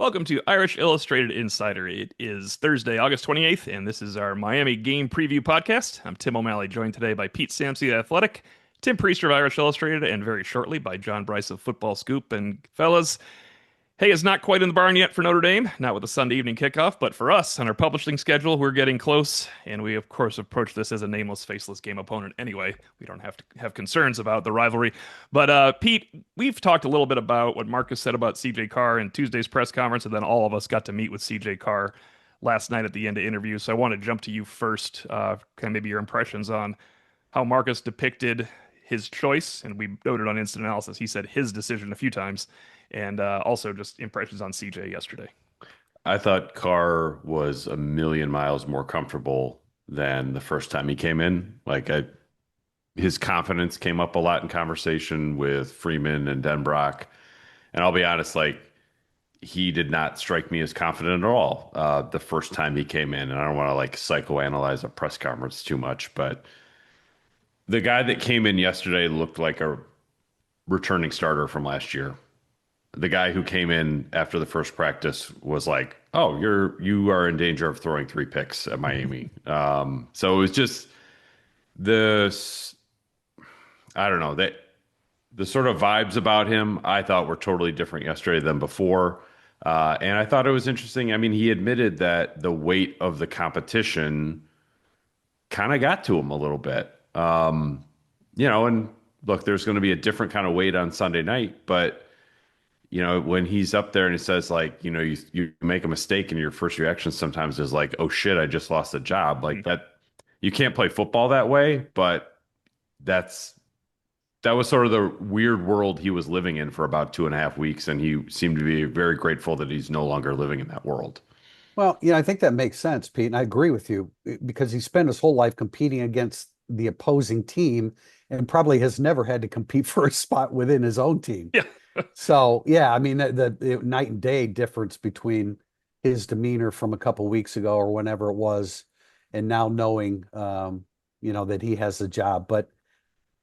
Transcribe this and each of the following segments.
Welcome to Irish Illustrated Insider. It is Thursday, August 28th, and this is our Miami game preview podcast. I'm Tim O'Malley, joined today by Pete Sampsey of Athletic, Tim Priester of Irish Illustrated, and very shortly by John Bryce of Football Scoop. And fellas, hay is not quite in the barn yet for Notre Dame, not with the Sunday evening kickoff, but for us on our publishing schedule, we're getting close, and we of course approach this as a nameless, faceless game opponent anyway. We don't have to have concerns about the rivalry. But Pete, we've talked a little bit about what Marcus said about CJ Carr in Tuesday's press conference, and then all of us got to meet with CJ Carr last night at the end of interview. So I want to jump to you first, kind of maybe your impressions on how Marcus depicted his choice, and we noted on instant analysis, he said his decision a few times, and also just impressions on CJ yesterday. I thought Carr was a million miles more comfortable than the first time he came in. His confidence came up a lot in conversation with Freeman and Denbrock. And I'll be honest, he did not strike me as confident at all the first time he came in. And I don't want to psychoanalyze a press conference too much, but the guy that came in yesterday looked like a returning starter from last year. The guy who came in after the first practice was like, "Oh, you are in danger of throwing 3 picks at Miami." So it was just this. I don't know, that the sort of vibes about him I thought were totally different yesterday than before, and I thought it was interesting. I mean, he admitted that the weight of the competition kind of got to him a little bit. And look, there's going to be a different kind of weight on Sunday night, but when he's up there and he says you make a mistake and your first reaction sometimes is like, oh shit, I just lost a job. Like that, you can't play football that way, but that was sort of the weird world he was living in for about 2.5 weeks. And he seemed to be very grateful that he's no longer living in that world. Well, I think that makes sense, Pete, and I agree with you because he spent his whole life competing against the opposing team and probably has never had to compete for a spot within his own team. Yeah. So, yeah, I mean, the night and day difference between his demeanor from a couple weeks ago or whenever it was, and now knowing, that he has the job. But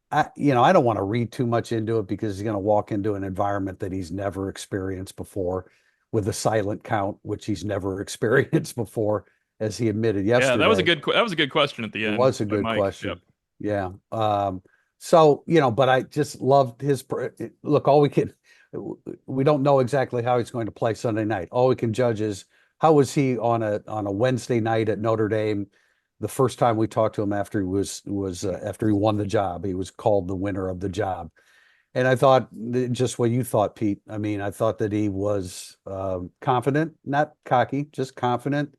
I don't want to read too much into it because he's going to walk into an environment that he's never experienced before with a silent count, which he's never experienced before, as he admitted Yeah, yesterday. that was a good question at the It end was a by good Mike. question. Yep. Yeah. So, but I just loved his look. We don't know exactly how he's going to play Sunday night. All we can judge is how was he on a Wednesday night at Notre Dame. The first time we talked to him after after he won the job, he was called the winner of the job. And I thought just what you thought, Pete. I mean, I thought that he was confident, not cocky, just confident,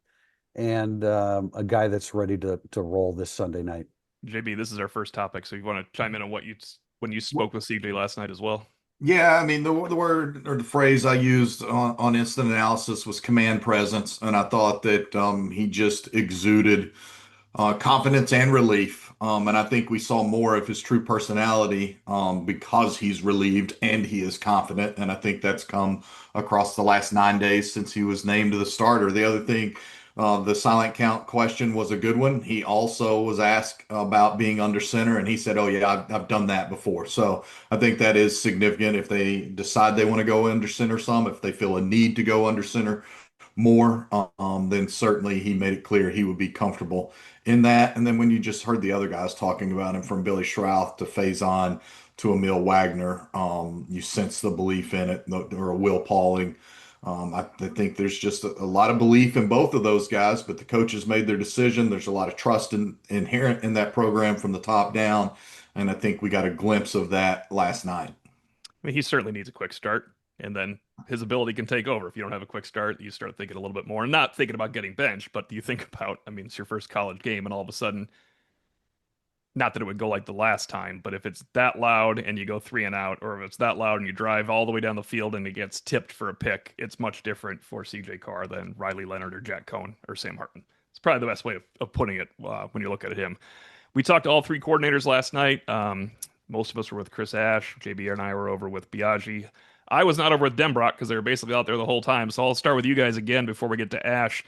and a guy that's ready to roll this Sunday night. JB, this is our first topic, so you want to chime in on when you spoke with CJ last night as well? Yeah, I mean, the word or the phrase I used on instant analysis was command presence, and I thought that he just exuded confidence and relief. And I think we saw more of his true personality because he's relieved and he is confident. And I think that's come across the last 9 days since he was named the starter. The other thing, the silent count question was a good one. He also was asked about being under center, and he said, "Oh yeah, I've done that before." So I think that is significant if they decide they want to go under center some, if they feel a need to go under center more, then certainly he made it clear he would be comfortable in that. And then when you just heard the other guys talking about him, from Billy Schrouth to Faison to Emil Wagner, you sense the belief in it, or a Will Pauling. I think there's just a lot of belief in both of those guys, but the coaches made their decision. There's a lot of trust inherent in that program from the top down. And I think we got a glimpse of that last night. I mean, he certainly needs a quick start, and then his ability can take over. If you don't have a quick start, you start thinking a little bit more, and not thinking about getting benched, but you think about, I mean, it's your first college game, and all of a sudden, not that it would go like the last time, but if it's that loud and you go 3 and out, or if it's that loud and you drive all the way down the field and it gets tipped for a pick, it's much different for CJ Carr than Riley Leonard or Jack Cohn or Sam Hartman. It's probably the best way of putting it when you look at him. We talked to all three coordinators last night. Most of us were with Chris Ash. JB and I were over with Biaggi. I was not over with Denbrock because they were basically out there the whole time. So I'll start with you guys again before we get to Ash.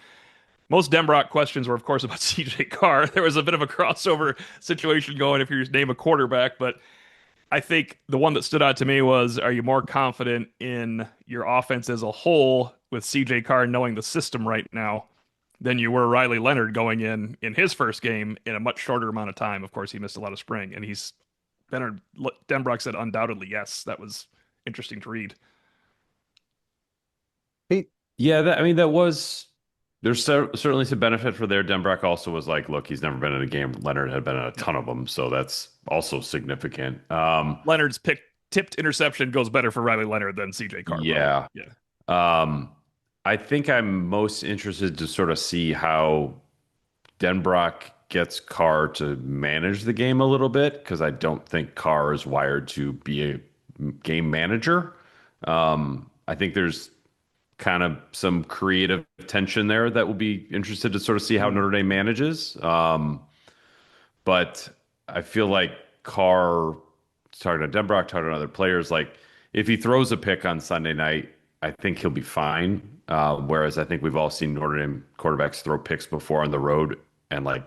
Most Denbrock questions were, of course, about CJ Carr. There was a bit of a crossover situation going if you name a quarterback, but I think the one that stood out to me was, are you more confident in your offense as a whole with CJ Carr knowing the system right now than you were Riley Leonard going in his first game in a much shorter amount of time. Of course, he missed a lot of spring, and Leonard Denbrock said undoubtedly yes. That was interesting to read. Pete, Yeah, I mean, that was there's certainly some benefit for there. Denbrock also was like, look, he's never been in a game. Leonard had been in a ton of them, so that's also significant. Leonard's tipped interception goes better for Riley Leonard than CJ Carr. Yeah. Probably. Yeah. I think I'm most interested to sort of see how Denbrock gets Carr to manage the game a little bit because I don't think Carr is wired to be a game manager. I think there's kind of some creative tension there that will be interested to sort of see how Notre Dame manages. But I feel like Carr, talking to Denbrock, talking to other players, like if he throws a pick on Sunday night, I think he'll be fine. Whereas I think we've all seen Notre Dame quarterbacks throw picks before on the road and like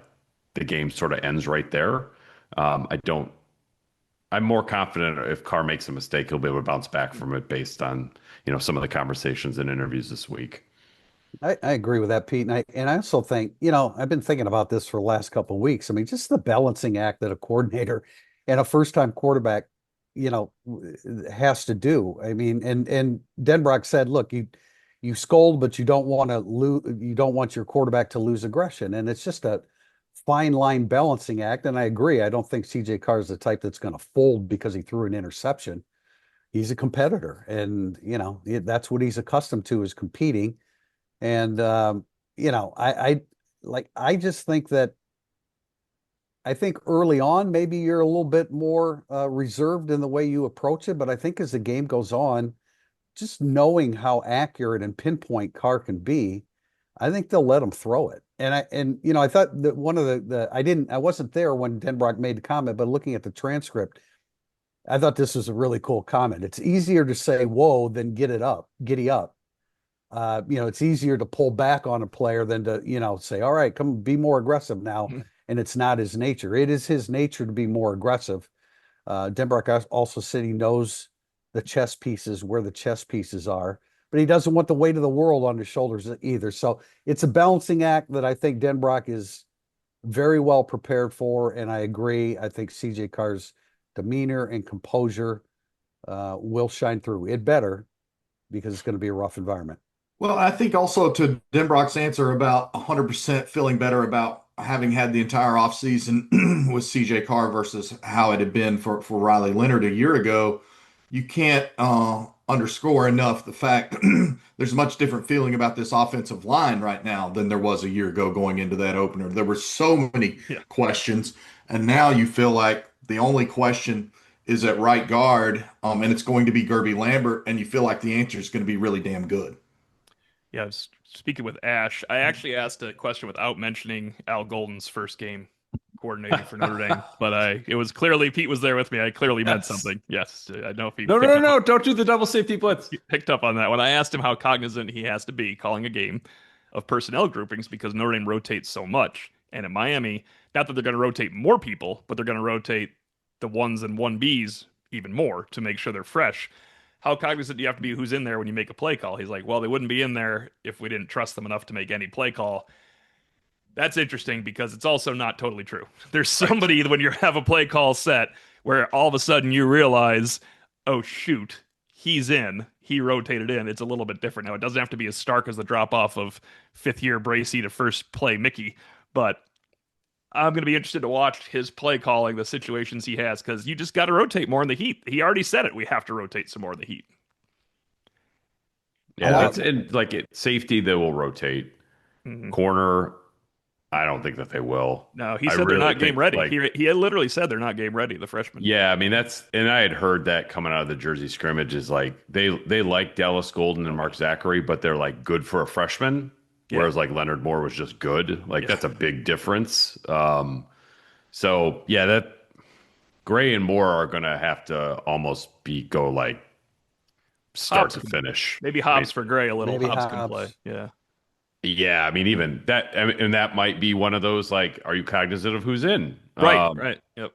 the game sort of ends right there. I'm more confident if Carr makes a mistake, he'll be able to bounce back from it based on, some of the conversations and interviews this week. I agree with that, Pete. And I also think, I've been thinking about this for the last couple of weeks. I mean, just the balancing act that a coordinator and a first-time quarterback, has to do. I mean, and Denbrock said, look, you scold, but you don't want to lose, you don't want your quarterback to lose aggression. And it's just a fine line balancing act. And I agree. I don't think CJ Carr is the type that's going to fold because he threw an interception. He's a competitor, and that's what he's accustomed to, is competing. And I just think that I think early on maybe you're a little bit more reserved in the way you approach it, but I think as the game goes on, just knowing how accurate and pinpoint Carr can be, I think they'll let him throw it. I thought that one of I wasn't there when Denbrock made the comment, but looking at the transcript, I thought this was a really cool comment. It's easier to say whoa than giddy up. It's easier to pull back on a player than to, say, all right, come be more aggressive now. And it's not his nature. It is his nature to be more aggressive. Denbrock also said he knows the chess pieces, where the chess pieces are, but he doesn't want the weight of the world on his shoulders either. So it's a balancing act that I think Denbrock is very well prepared for. And I agree. I think CJ Carr's demeanor and composure will shine through. It better, because it's going to be a rough environment. Well, I think also to Denbrock's answer about 100% feeling better about having had the entire offseason with CJ Carr versus how it had been for Riley Leonard a year ago, you can't underscore enough the fact there's a much different feeling about this offensive line right now than there was a year ago going into that opener. There were so many questions, and now you feel like the only question is at right guard, and it's going to be Gerby Lambert, and you feel like the answer is going to be really damn good. Yeah, I was speaking with Ash. I actually asked a question without mentioning Al Golden's first game coordinating for Notre Dame, but it was clearly Pete was there with me. I clearly meant something. Yes, I know if he No, don't do the double safety blitz. He picked up on that when I asked him how cognizant he has to be calling a game of personnel groupings because Notre Dame rotates so much, and in Miami, not that they're going to rotate more people, but they're going to rotate the ones and 1Bs even more to make sure they're fresh. How cognizant do you have to be who's in there when you make a play call? He's like, well, they wouldn't be in there if we didn't trust them enough to make any play call. That's interesting because it's also not totally true. There's somebody when you have a play call set where all of a sudden you realize, oh, shoot, he's in. He rotated in. It's a little bit different. Now, it doesn't have to be as stark as the drop off of fifth-year Bracy to first play Mickey, but I'm going to be interested to watch his play calling, the situations he has, because you just got to rotate more in the heat. He already said it. We have to rotate some more in the heat. Yeah, safety, they will rotate. Mm-hmm. Corner, I don't think that they will. No, he said they're not game ready. He literally said they're not game ready, the freshmen. Yeah, I mean, and I had heard that coming out of the Jersey scrimmage is like they like Dallas Golden and Mark Zachary, but they're like good for a freshman. Yeah. Whereas like Leonard Moore was just good. That's a big difference. So yeah, that Gray and Moore are going to have to almost go like start to finish. Maybe Hobbs for Gray a little. Maybe Hobbs can play. Yeah. Yeah, I mean, even that, and that might be one of those like, are you cognizant of who's in? Right. Yep.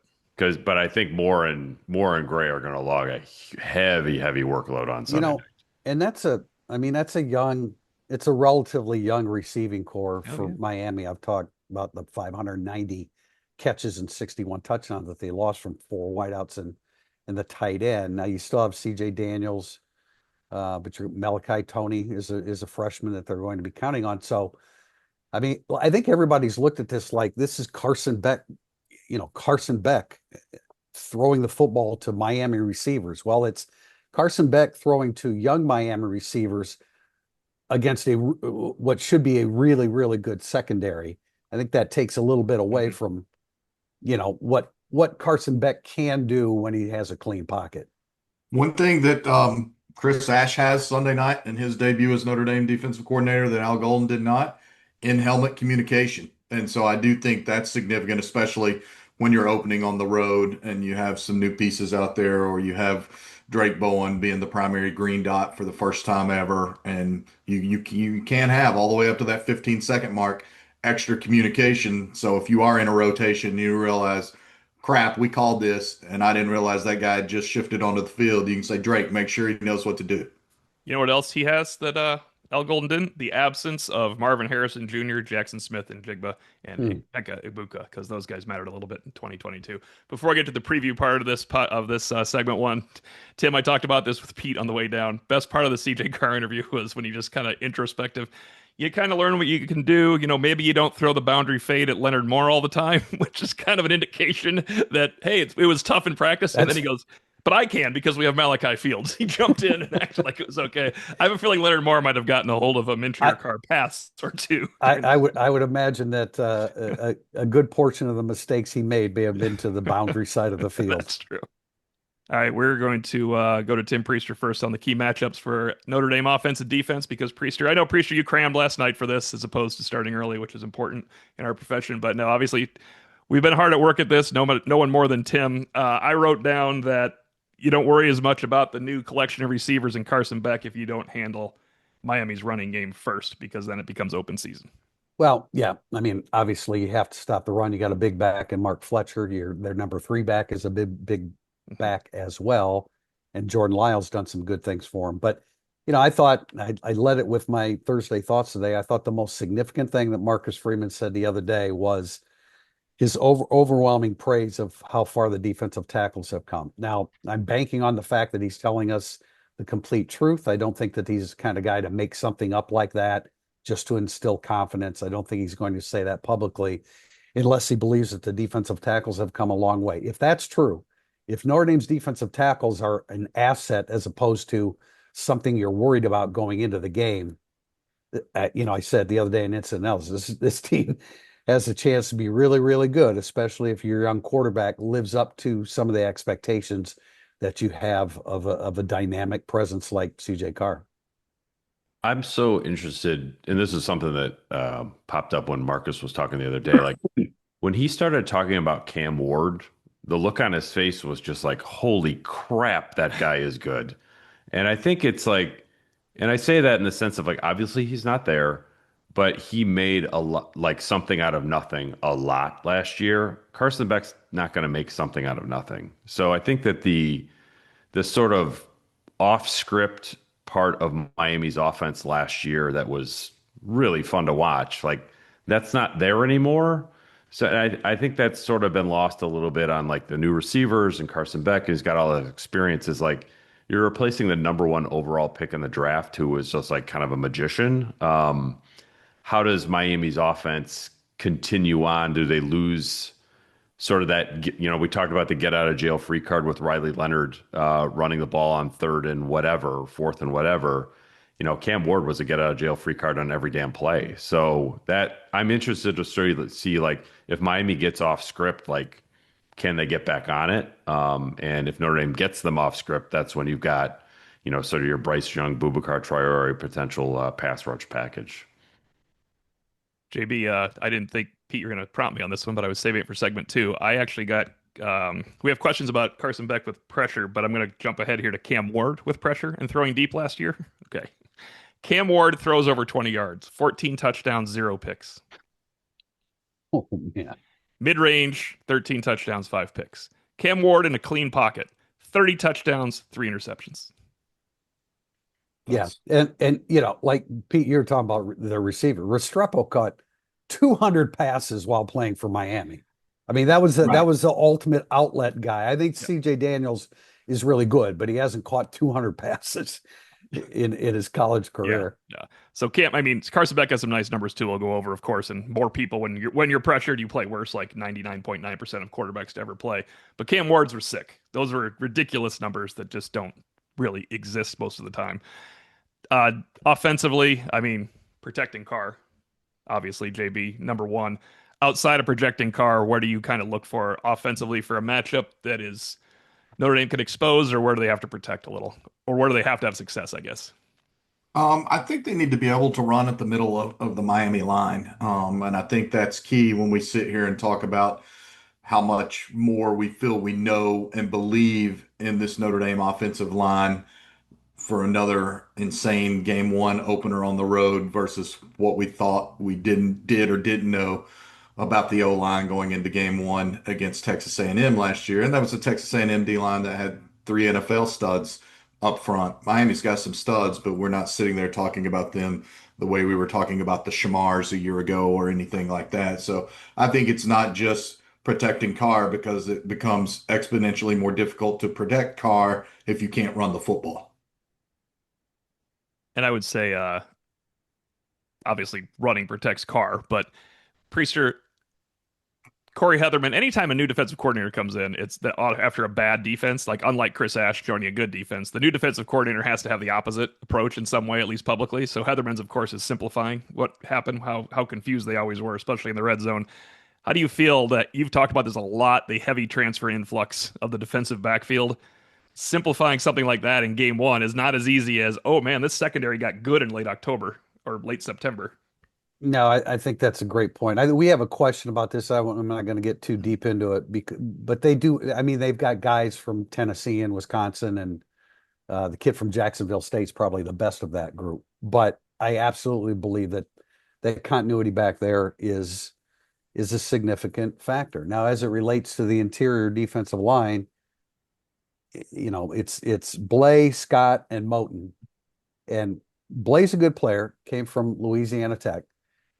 But I think Moore and Gray are going to log a heavy workload on Sunday night. And that's I mean, it's a relatively young receiving core Oh, for yeah. Miami. I've talked about the 590 catches and 61 touchdowns that they lost from four wideouts and the tight end. Now you still have CJ Daniels, but Malachi Tony is a freshman that they're going to be counting on. So, I mean, I think everybody's looked at this like this is Carson Beck throwing the football to Miami receivers. Well, it's Carson Beck throwing to young Miami receivers against what should be a really, really good secondary. I think that takes a little bit away Mhm. from, what Carson Beck can do when he has a clean pocket. One thing that Chris Ash has Sunday night in his debut as Notre Dame defensive coordinator that Al Golden did not, in-helmet communication. And so I do think that's significant, especially when you're opening on the road and you have some new pieces out there, or you have Drake Bowen being the primary green dot for the first time ever. And you can have all the way up to that 15-second mark extra communication. So if you are in a rotation, you realize crap, we called this, and I didn't realize that guy had just shifted onto the field. You can say, Drake, make sure he knows what to do. You know what else he has that Al Golden didn't? The absence of Marvin Harrison Jr., Jackson Smith, and Jigba and Hmm. Eka Ibuka, because those guys mattered a little bit in 2022. Before I get to the preview part of this segment one, Tim, I talked about this with Pete on the way down. Best part of the CJ Carr interview was when he just kind of introspective. You kind of learn what you can do. Maybe you don't throw the boundary fade at Leonard Moore all the time, which is kind of an indication that, hey, it was tough in practice. And then That's he goes, but I can because we have Malachi Fields. He jumped in and acted like it was okay. I have a feeling Leonard Moore might have gotten a hold of a Mintree I, or Carr pass or two I, during I this. would I would imagine that a good portion of the mistakes he made may have been to the boundary side of the field. That's true. All right, we're going to go to Tim Priester first on the key matchups for Notre Dame offense and defense because I know Priester, you crammed last night for this as opposed to starting early, which is important in our profession. But no, obviously, we've been hard at work at this. No one more than Tim. I wrote down that you don't worry as much about the new collection of receivers in Carson Beck if you don't handle Miami's running game first, because then it becomes open season. Well, yeah, I mean, obviously you have to stop the run. You got a big back and Mark Fletcher. Their number three back is a big Mhm. back as well, and Jordan Lyle's done some good things for him. But I thought I led it with my Thursday thoughts today. I thought the most significant thing that Marcus Freeman said the other day was his overwhelming praise of how far the defensive tackles have come. Now, I'm banking on the fact that he's telling us the complete truth. I don't think that he's the kind of guy to make something up like that just to instill confidence. I don't think he's going to say that publicly unless he believes that the defensive tackles have come a long way. If that's true, if Notre Dame's defensive tackles are an asset as opposed to something you're worried about going into the game, I said the other day in Instant Analysis, this team has a chance to be really, really good, especially if your young quarterback lives up to some of the expectations that you have of a dynamic presence like CJ Carr. I'm so interested, and this is something that popped up when Marcus was talking the other day. Like when he started talking about Cam Ward, the look on his face was just like, holy crap, that guy is good. And I think it's like, and I say that in the sense of like, obviously he's not there, but he made a lot, like something out of nothing a lot last year. Carson Beck's not going to make something out of nothing. So I think that the sort of off script part of Miami's offense last year that was really fun to watch, like that's not there anymore. So I think that's sort of been lost a little bit on like the new receivers and Carson Beck, who's got all the experiences. Like you're replacing the number one overall pick in the draft, who was just like kind of a magician. How does Miami's offense continue on? Do they lose sort of that, we talked about the get out of jail free card with Riley Leonard running the ball on third and whatever, fourth and whatever. Cam Ward was a get out of jail free card on every damn play. So that I'm interested to see like if Miami gets off script, like can they get back on it? And if Notre Dame gets them off script, that's when you've got, sort of your Bryce Young, Boubacar Traore potential pass rush package. JB, I didn't think Pete you were going to prompt me on this one, but I was saving it for segment two. I actually got we have questions about Carson Beck with pressure, but I'm going to jump ahead here to Cam Ward with pressure and throwing deep last year. Okay. Cam Ward throws over 20 yards, 14 touchdowns, 0 picks. Oh, yeah. Mid-range, 13 touchdowns, 5 picks. Cam Ward in a clean pocket, 30 touchdowns, 3 interceptions. Yeah, and like Pete, you're talking about the receiver. Restrepo caught 200 passes while playing for Miami. I mean, that Right. was the ultimate outlet guy. I think Yeah. CJ Daniels is really good, but he hasn't caught 200 passes in his college Yeah, career. yeah. So Cam, I mean, Carson Beck has some nice numbers too. I'll go over, of course, and more people when you're pressured, you play worse. Like 99.9% of quarterbacks to ever play. But Cam Ward's were sick. Those were ridiculous numbers that just don't really exist most of the time. Uh, Offensively, I mean, protecting Carr, obviously JB number one. Outside of projecting Carr, where do you kind of look for offensively for a matchup that is Notre Dame can expose, or where do they have to protect a little, or where do they have to have success? I guess. I think they need to be able to run at the middle of the Miami line. And I think that's key when we sit here and talk about how much more we feel we know and believe in this Notre Dame offensive line for another insane game one opener on the road versus what we thought we did or didn't know about the O line going into game one against Texas A&M last year. And that was a Texas A&M D line that had three NFL studs up front. Miami's got some studs, but we're not sitting there talking about them the way we were talking about the Shamars a year ago or anything like that. So I think it's not just protecting Carr because it becomes exponentially more difficult to protect Carr if you can't run the football. And I would say, obviously, running protects Carr, but Priester, Corey Heatherman, anytime a new defensive coordinator comes in, it's that after a bad defense, like unlike Chris Ash joining a good defense, the new defensive coordinator has to have the opposite approach in some way, at least publicly. So Heatherman's, of course, is simplifying what happened, how confused they always were, especially in the red zone. How do you feel that you've talked about this a lot, the heavy transfer influx of the defensive backfield? Simplifying something like that in game one is not as easy as, oh man, this secondary got good in late October or late September. No, I think that's a great point. We have a question about this. I'm not going to get too deep into it but they do. I mean, they've got guys from Tennessee and Wisconsin, and the kid from Jacksonville State's probably the best of that group. But I absolutely believe that continuity back there is a significant factor. Now, as it relates to the interior defensive line, it's Blay, Scott, and Moten. And Blay's a good player, came from Louisiana Tech.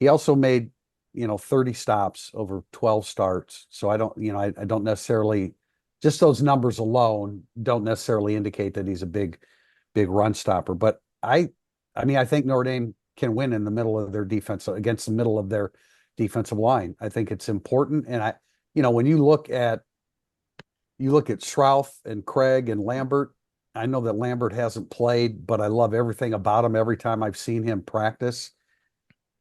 He also made, 30 stops over 12 starts. So I don't necessarily, just those numbers alone don't necessarily indicate that he's a big run stopper. But I mean, I think Notre Dame can win in the middle of their defense against the middle of their defensive line. I think it's important. And when you look at Schrouth and Craig and Lambert, I know that Lambert hasn't played, but I love everything about him every time I've seen him practice.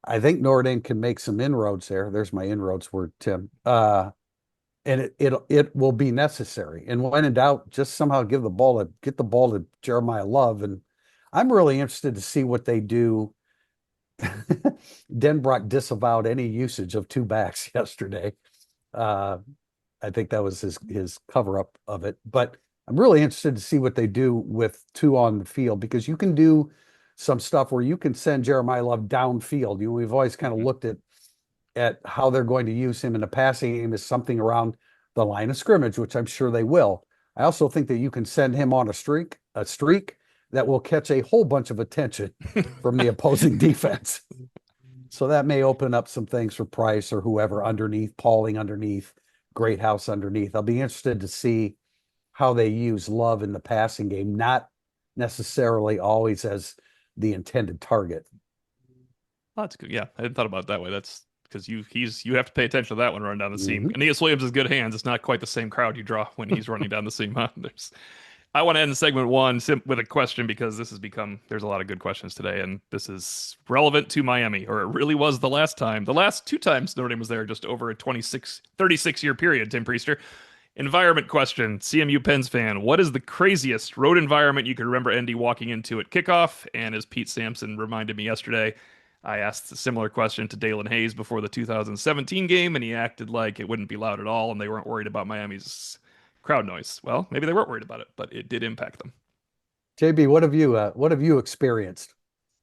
I think Notre Dame can make some inroads there. There's my inroads word, Tim. And it will be necessary. And when in doubt, just somehow get the ball to Jeremiah Love. And I'm really interested to see what they do. Denbrock disavowed any usage of two backs yesterday. Uh, I think that was his cover up of it. But I'm really interested to see what they do with two on the field, because you can do some stuff where you can send Jeremiah Love downfield. We've always kind of looked at how they're going to use him in the passing game as something around the line of scrimmage, which I'm sure they will. I also think that you can send him on a streak that will catch a whole bunch of attention from the opposing defense. So that may open up some things for Price or whoever underneath, Pauling underneath, Greathouse underneath. I'll be interested to see how they use Love in the passing game, not necessarily always as the intended target. Oh, that's good. Yeah, I hadn't thought about it that way. That's because you have to pay attention to that one running down the seam. Mhm. Aeneas Williams is good hands. It's not quite the same crowd you draw when he's running down the seam. Huh? I want to end segment one with a question, because there's a lot of good questions today, and this is relevant to Miami, or it really was the last time. The last two times Notre Dame was there, just over a 36-year period, Tim Priester. Environment question. CMU Pens fan. What is the craziest road environment you can remember Andy walking into at kickoff? And as Pete Sampson reminded me yesterday, I asked a similar question to Dalen Hayes before the 2017 game, and he acted like it wouldn't be loud at all, and they weren't worried about Miami's crowd noise. Well, maybe they weren't worried about it, but it did impact them. JB, what have you experienced?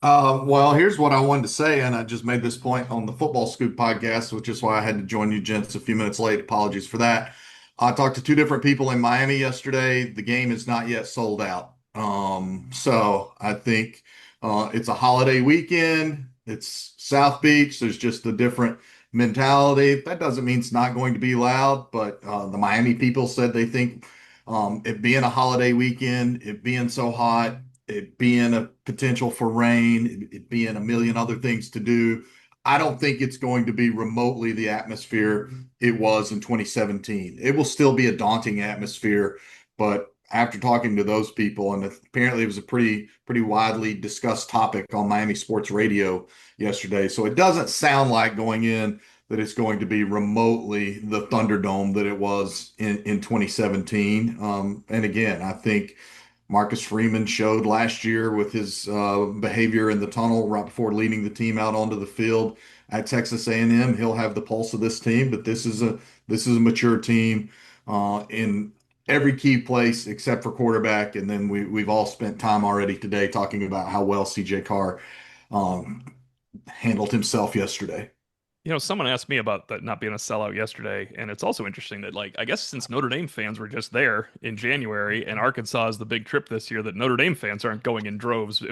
Well, here's what I wanted to say, and I just made this point on the Football Scoop podcast, which is why I had to join you gents a few minutes late. Apologies for that. I talked to two different people in Miami yesterday. The game is not yet sold out. So I think it's a holiday weekend. It's South Beach. There's just a different mentality. That doesn't mean it's not going to be loud, but the Miami people said they think it being a holiday weekend, it being so hot, it being a potential for rain, it being a million other things to do. I don't think it's going to be remotely the atmosphere it was in 2017. It will still be a daunting atmosphere, but after talking to those people, and apparently it was a pretty widely discussed topic on Miami sports radio yesterday. So it doesn't sound like going in that it's going to be remotely the Thunderdome that it was in 2017. And again, I think Marcus Freeman showed last year with his behavior in the tunnel right before leading the team out onto the field at Texas A&M. He'll have the pulse of this team, but this is a mature team in every key place except for quarterback. And then we've all spent time already today talking about how well CJ Carr um, handled himself yesterday. Someone asked me about that not being a sellout yesterday, and it's also interesting that, like, I guess since Notre Dame fans were just there in January, and Arkansas is the big trip this year, that Notre Dame fans aren't going in droves.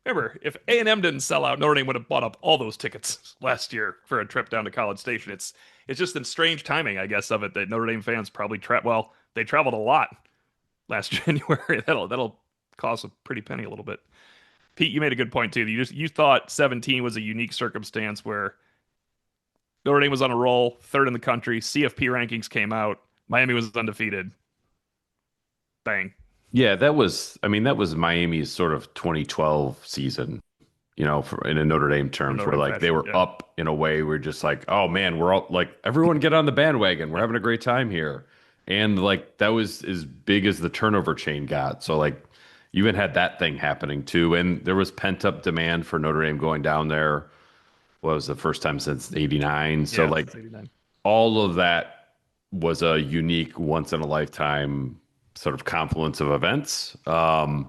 Remember, if A&M didn't sell out, Notre Dame would have bought up all those tickets last year for a trip down to College Station. It's just the strange timing, I guess, of it that Notre Dame fans probably they traveled a lot last January. That'll cost a pretty penny a little bit. Pete, you made a good point too. You thought 17 was a unique circumstance where Notre Dame was on a roll, third in the country. CFP rankings came out. Miami was undefeated. Bang. Yeah, that was Miami's sort of 2012 season, in a Notre Dame In terms, Notre where Dame like they fashion, were yeah. up in a way. We're just like, oh man, we're all like, everyone get on the bandwagon. We're having a great time here. And like that was as big as the turnover chain got. So like you even had that thing happening too. And there was pent up demand for Notre Dame going down there. What was the first time since '89? So Yeah, like since 89. all of that was a unique once in a lifetime sort of confluence of events. I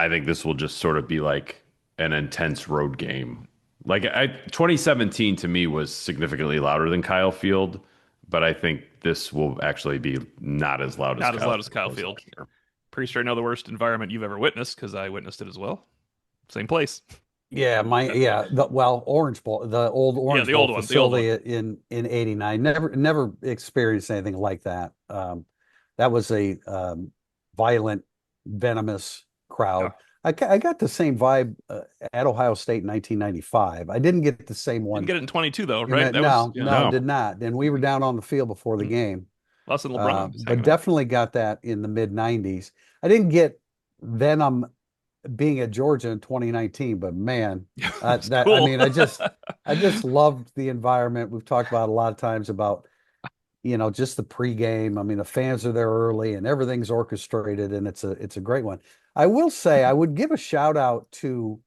think this will just sort of be like an intense road game. 2017 to me was significantly louder than Kyle Field, but I think this will actually be not as loud as Not as Kyle loud as Field Kyle was Field. last year. Pretty sure I know the worst environment you've ever witnessed because I witnessed it as well. Same place. Yeah, Orange Bowl, the old Yeah, Orange the Bowl old one. The old one. facility in '89. Never experienced anything like that. That was a violent, venomous Yeah. crowd. I got the same vibe at Ohio State in 1995. I didn't get the same Didn't one get it in 22 though, in right? that. That was No, yeah. no, No. did not. And we were down on the field before the game. Less than LeBron just But hanging out. definitely got that in the mid '90s. I didn't get venom being at Georgia in 2019, but man, It's that I cool. mean, I just loved the environment. We've talked about a lot of times about just the pregame. I mean, the fans are there early and everything's orchestrated, and it's a great one. I will say I would give a shout out to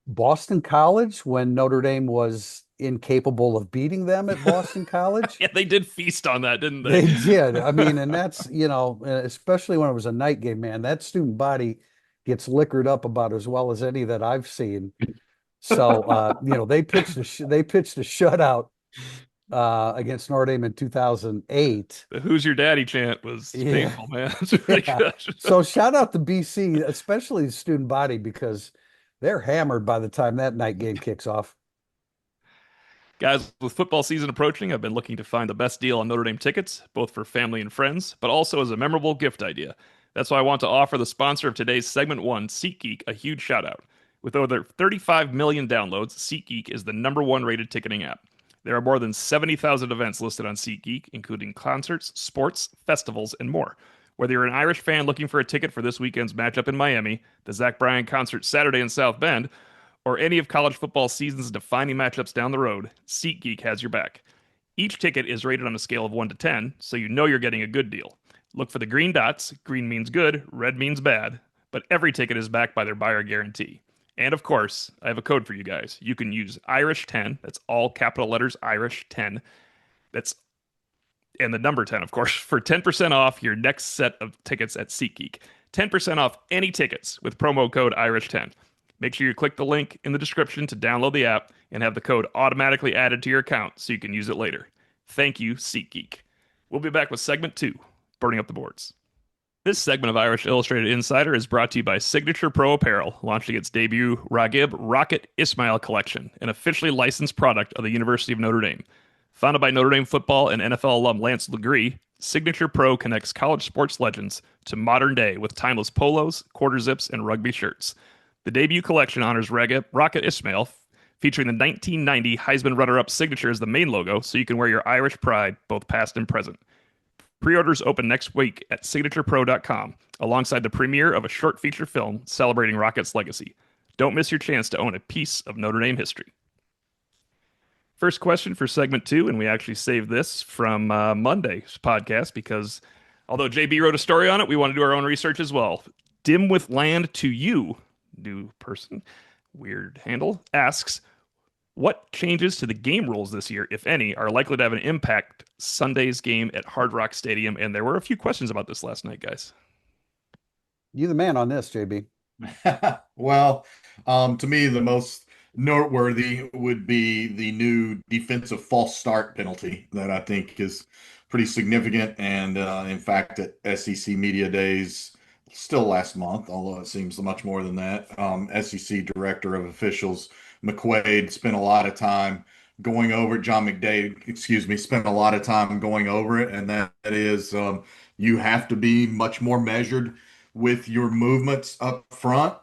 Boston College when Notre Dame was incapable of beating them at Boston College. Yeah, they did feast on that, didn't they? They did. I mean, and that's, especially when it was a night game, man, that student body gets liquored up about as well as any that I've seen. So, they pitched a shutout against Notre Dame in 2008. The "Who's your daddy" chant was Yeah. painful, man. It's really Yeah. good. So shout out to BC, especially the student body, because they're hammered by the time that night game kicks off. Guys, with football season approaching, I've been looking to find the best deal on Notre Dame tickets, both for family and friends, but also as a memorable gift idea. That's why I want to offer the sponsor of today's segment one, SeatGeek, a huge shout out. With over 35 million downloads, SeatGeek is the number one rated ticketing app. There are more than 70,000 events listed on SeatGeek, including concerts, sports, festivals, and more. Whether you're an Irish fan looking for a ticket for this weekend's matchup in Miami, the Zach Bryan concert Saturday in South Bend, or any of college football season's defining matchups down the road, SeatGeek has your back. Each ticket is rated on a scale of 1 to 10, so you know you're getting a good deal. Look for the green dots. Green means good, red means bad, but every ticket is backed by their buyer guarantee. And of course, I have a code for you guys. You can use Irish10, that's all capital letters Irish 10. That's and the number 10, of course, for 10% off your next set of tickets at SeatGeek. 10% off any tickets with promo code Irish10. Make sure you click the link in the description to download the app and have the code automatically added to your account so you can use it later. Thank you, SeatGeek. We'll be back with segment two, burning up the boards. This segment of Irish Illustrated Insider is brought to you by Signature Pro Apparel, launching its debut Ragib Rocket Ismail collection, an officially licensed product of the University of Notre Dame. Founded by Notre Dame football and NFL alum Lance Legree, Signature Pro connects college sports legends to modern day with timeless polos, quarter zips, and rugby shirts. The debut collection honors Ragib Rocket Ismail, featuring the 1990 Heisman runner-up signature as the main logo, so you can wear your Irish pride, both past and present. Pre-orders open next week at signaturepro.com, alongside the premiere of a short feature film celebrating Rocket's legacy. Don't miss your chance to own a piece of Notre Dame history. First question for segment 2, and we actually saved this from Monday's podcast because although JB wrote a story on it, we want to do our own research as well. Dim with Land to You, new person, weird handle, asks, what changes to the game rules this year, if any, are likely to have an impact Sunday's game at Hard Rock Stadium? And there were a few questions about this last night, guys. You the man on this, JB. Well, to me, the most noteworthy would be the new defensive false start penalty that I think is pretty significant. And in fact, at SEC Media Days, still last month, although it seems much more than that, SEC Director of Officials McQuaid spent a lot of time going over it. John McDade, excuse me, spent a lot of time going over it. And that is you have to be much more measured with your movements up front.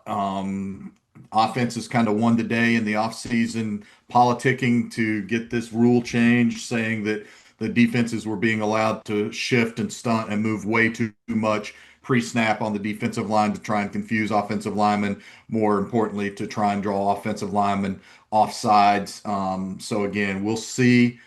Offense is kind of won the day in the offseason politicking to get this rule change, saying that the defenses were being allowed to shift and stunt and move way too much pre-snap on the defensive line to try and confuse offensive linemen, more importantly, to try and draw offensive linemen offsides. So again, we'll see.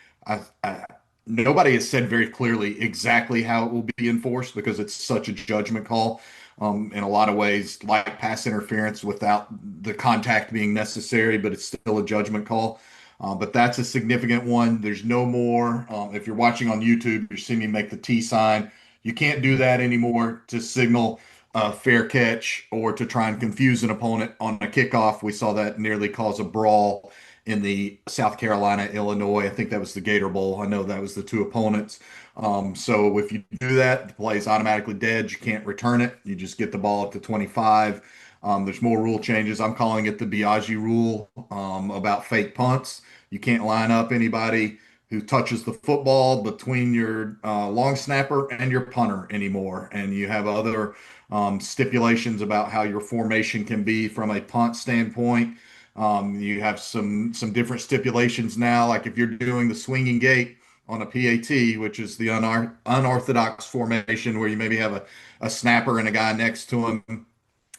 Nobody has said very clearly exactly how it will be enforced because it's such a judgment call. In a lot of ways, like pass interference without the contact being necessary, but it's still a judgment call. But that's a significant one. There's no more. If you're watching on YouTube, you see me make the T sign. You can't do that anymore to signal a fair catch or to try and confuse an opponent on a kickoff. We saw that nearly cause a brawl in the South Carolina, Illinois. I think that was the Gator Bowl. I know that was the two opponents. So if you do that, the play is automatically dead. You can't return it. You just get the ball at the 25. There's more rule changes. I'm calling it the Biaggi rule about fake punts. You can't line up anybody who touches the football between your long snapper and your punter anymore. And you have other stipulations about how your formation can be from a punt standpoint. You have some different stipulations now, like if you're doing the swinging gate on a PAT, which is the unorthodox formation where you maybe have a snapper and a guy next to him,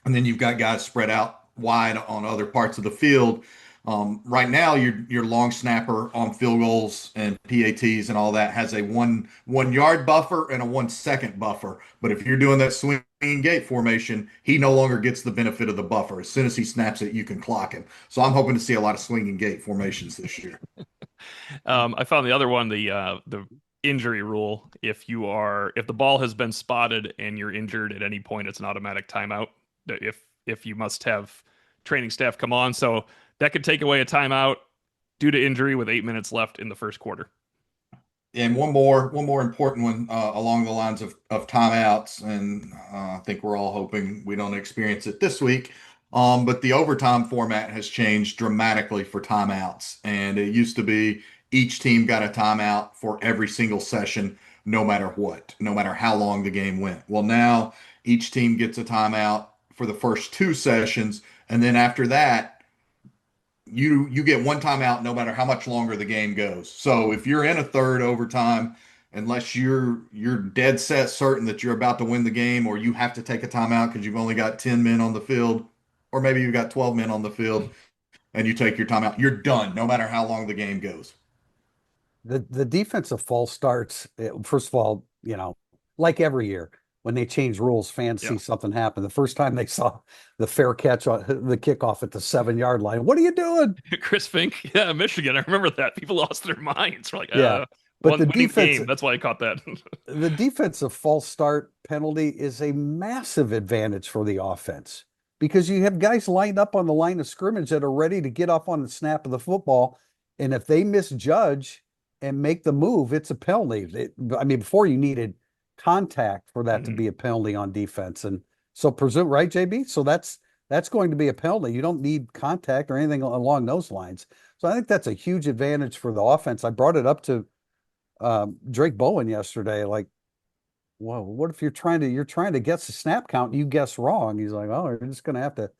and then you've got guys spread out wide on other parts of the field. Right now, your long snapper on field goals and PATs and all that has a one yard buffer and a 1 second buffer. But if you're doing that swinging gate formation, he no longer gets the benefit of the buffer. As soon as he snaps it, you can clock him. So I'm hoping to see a lot of swinging gate formations this year. I found the other one, the injury rule. If the ball has been spotted and you're injured at any point, it's an automatic timeout. If you must have training staff come on, so that could take away a timeout due to injury with 8 minutes left in the first quarter. And one more important one along the lines of timeouts, and I think we're all hoping we don't experience it this week. But the overtime format has changed dramatically for timeouts, and it used to be each team got a timeout for every single session, no matter what, no matter how long the game went. Well, now each team gets a timeout for the first 2 sessions, and then after that, you get one timeout no matter how much longer the game goes. So if you're in a third overtime, unless you're dead set certain that you're about to win the game, or you have to take a timeout because you've only got 10 men on the field, or maybe you've got 12 men on the field, and you take your timeout, you're done no matter how long the game goes. The defensive false starts, first of all, like every year, when they change rules, fans see something happen. The first time they saw the fair catch on the kickoff at the 7-yard line, what are you doing? Chris Fink, Michigan. I remember that. People lost their minds. We're like, but the defense game. That's why I caught that. The defensive false start penalty is a massive advantage for the offense because you have guys lined up on the line of scrimmage that are ready to get up on the snap of the football. And if they misjudge and make the move, it's a penalty. Before you needed contact for that to be a penalty on defense. And so right, JB? So that's going to be a penalty. You don't need contact or anything along those lines. So I think that's a huge advantage for the offense. I brought it up to Drake Bowen yesterday. Like, well, what if you're trying to guess the snap count and you guess wrong? He's like, oh, we're just going to have to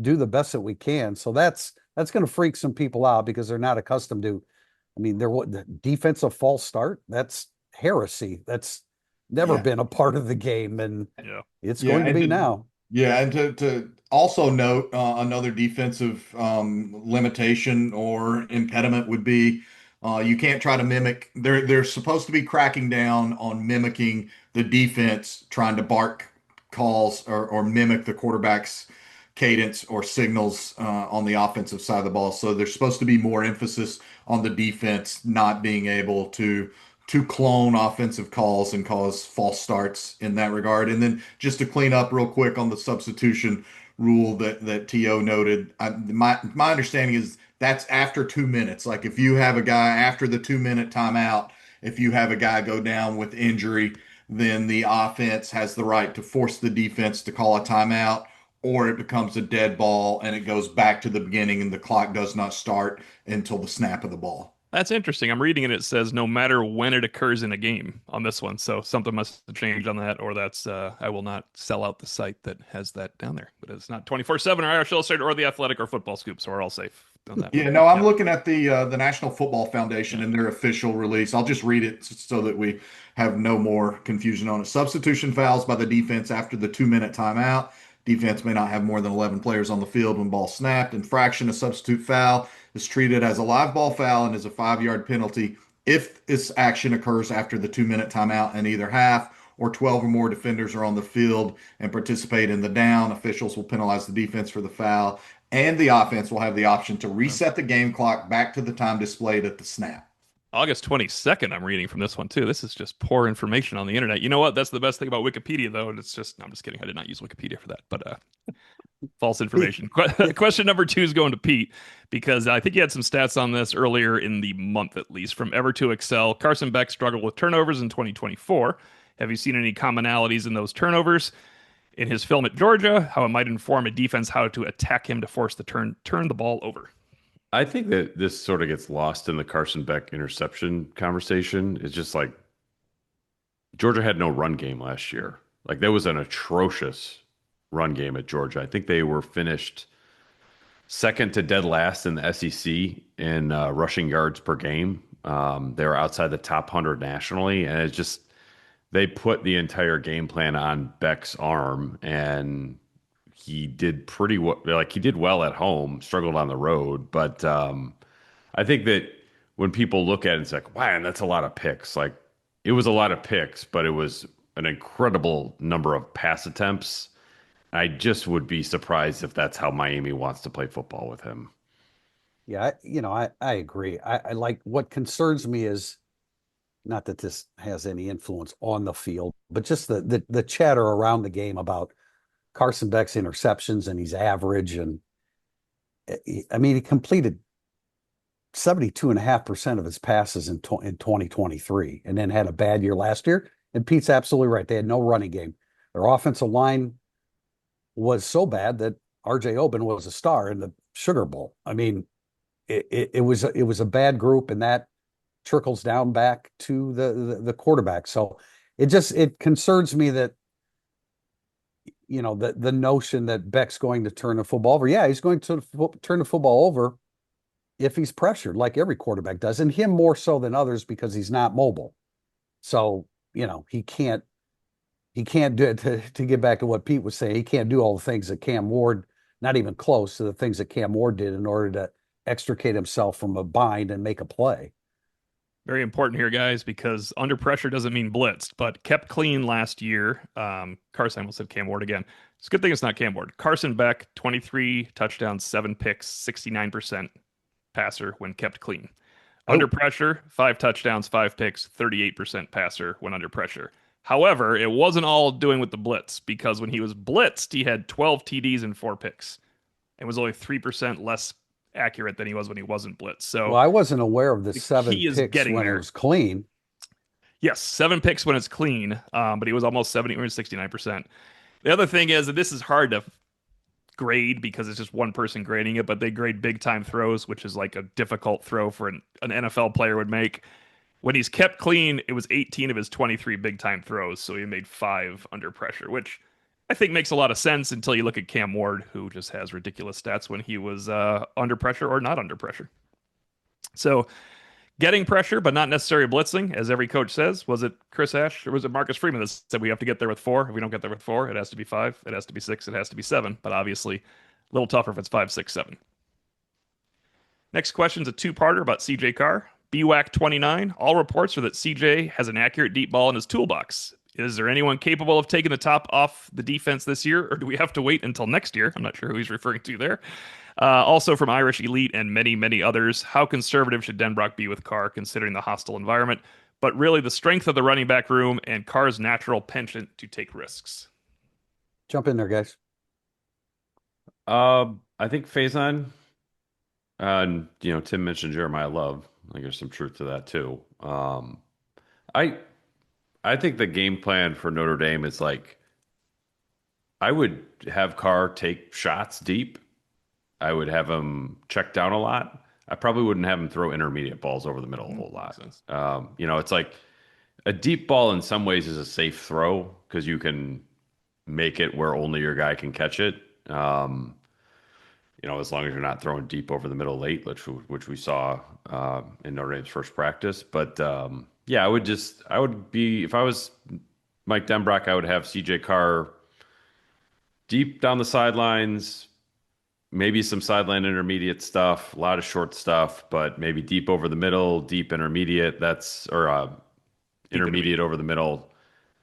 do the best that we can. So that's going to freak some people out because they're not accustomed to. I mean, the defensive false start. That's heresy. That's never been a part of the game, and it's going to be now. Yeah, and to also note another defensive limitation or impediment would be you can't try to mimic. They're supposed to be cracking down on mimicking the defense, trying to bark calls or mimic the quarterback's cadence or signals on the offensive side of the ball. So there's supposed to be more emphasis on the defense not being able to clone offensive calls and cause false starts in that regard. And then just to clean up real quick on the substitution rule that TO noted, my understanding is that's after 2 minutes. Like if you have a guy after the 2 minute timeout, if you have a guy go down with injury, then the offense has the right to force the defense to call a timeout, or it becomes a dead ball and it goes back to the beginning and the clock does not start until the snap of the ball. That's interesting. I'm reading it. It says no matter when it occurs in a game on this one. So something must have changed on that, or that's I will not sell out the site that has that down there. But it's not 24/7 or Irish Illustrated or the Athletic or Football Scoop, so we're all safe on that. Yeah, no, I'm looking at the National Football Foundation and their official release. I'll just read it so that we have no more confusion on it. Substitution fouls by the defense after the 2 minute timeout. Defense may not have more than 11 players on the field when ball snapped. Infraction, a substitute foul, is treated as a live ball foul and is a 5 yard penalty if this action occurs after the 2 minute timeout in either half, or 12 or more defenders are on the field and participate in the down. Officials will penalize the defense for the foul, and the offense will have the option to reset the game clock back to the time displayed at the snap. August 22nd, I'm reading from this one too. This is just poor information on the internet. You know what? That's the best thing about Wikipedia, though. And it's just, no, I'm just kidding. I did not use Wikipedia for that, but false information. Question number 2 is going to Pete, because I think you had some stats on this earlier in the month, at least. From ever to excel, Carson Beck struggled with turnovers in 2024. Have you seen any commonalities in those turnovers? In his film at Georgia, how it might inform a defense how to attack him to force the turn the ball over. I think that this sort of gets lost in the Carson Beck interception conversation. It's just like Georgia had no run game last year. Like there was an atrocious run game at Georgia. I think they were finished second to dead last in the SEC in rushing yards per game. They were outside the top 100 nationally, and it's just they put the entire game plan on Beck's arm, and he did pretty well. Like he did well at home, struggled on the road. But I think that when people look at it, it's like, wow, that's a lot of picks. Like it was a lot of picks, but it was an incredible number of pass attempts. I just would be surprised if that's how Miami wants to play football with him. Yeah, I agree. I like, what concerns me is not that this has any influence on the field, but just the chatter around the game about Carson Beck's interceptions, and he's average. And I mean, he completed 72.5% of his passes in 2023, and then had a bad year last year. And Pete's absolutely right. They had no running game. Their offensive line was so bad that RJ Oben was a star in the Sugar Bowl. I mean, it was a bad group, and that trickles down back to the quarterback. So it concerns me that, the notion that Beck's going to turn the football over. Yeah, he's going to turn the football over if he's pressured, like every quarterback does, and him more so than others because he's not mobile. So, he can't do it. To get back to what Pete was saying, he can't do all the things that Cam Ward, not even close to the things that Cam Ward did, in order to extricate himself from a bind and make a play. Very important here, guys, because under pressure doesn't mean blitzed, but kept clean last year. Carson, I almost said Cam Ward again. It's a good thing it's not Cam Ward. Carson Beck, 23 touchdowns, 7 picks, 69% passer when kept clean. Under pressure, 5 touchdowns, 5 picks, 38% passer when under pressure. However, it wasn't all doing with the blitz, because when he was blitzed, he had 12 TDs and 4 picks, and was only 3% less accurate than he was when he wasn't blitzed. So, well, I wasn't aware of the 7 picks when there. it was clean. Yes, 7 picks when it's clean, but he was almost 70 or 69%. The other thing is that this is hard to grade because it's just one person grading it, but they grade big time throws, which is like a difficult throw for an NFL player would make. When he's kept clean, it was 18 of his 23 big time throws, so he made 5 under pressure, which I think makes a lot of sense until you look at Cam Ward, who just has ridiculous stats when he was under pressure or not under pressure. So getting pressure, but not necessarily blitzing, as every coach says. Was it Chris Ash or was it Marcus Freeman that said we have to get there with 4? If we don't get there with 4, it has to be 5, it has to be 6, it has to be 7. But obviously, a little tougher if it's 5, 6, 7. Next question is a two-parter about CJ Carr. BWAC 29. All reports are that CJ has an accurate deep ball in his toolbox. Is there anyone capable of taking the top off the defense this year, or do we have to wait until next year? I'm not sure who he's referring to there. Also from Irish Elite and many, many others, how conservative should Denbrock be with Carr considering the hostile environment, but really the strength of the running back room and Carr's natural penchant to take risks? Jump in there, guys. I think Faison, and Tim mentioned Jeremiah Love. I think there's some truth to that too. I I think the game plan for Notre Dame is like I would have Carr take shots deep. I would have him check down a lot. I probably wouldn't have him throw intermediate balls over the middle a whole lot. It's like a deep ball in some ways is a safe throw because you can make it where only your guy can catch it. As long as you're not throwing deep over the middle late, which we saw in Notre Dame's first practice. But yeah, I would be, if I was Mike Denbrock, I would have CJ Carr deep down the sidelines, maybe some sideline intermediate stuff, a lot of short stuff, but maybe deep over the middle, deep intermediate. Intermediate over the middle.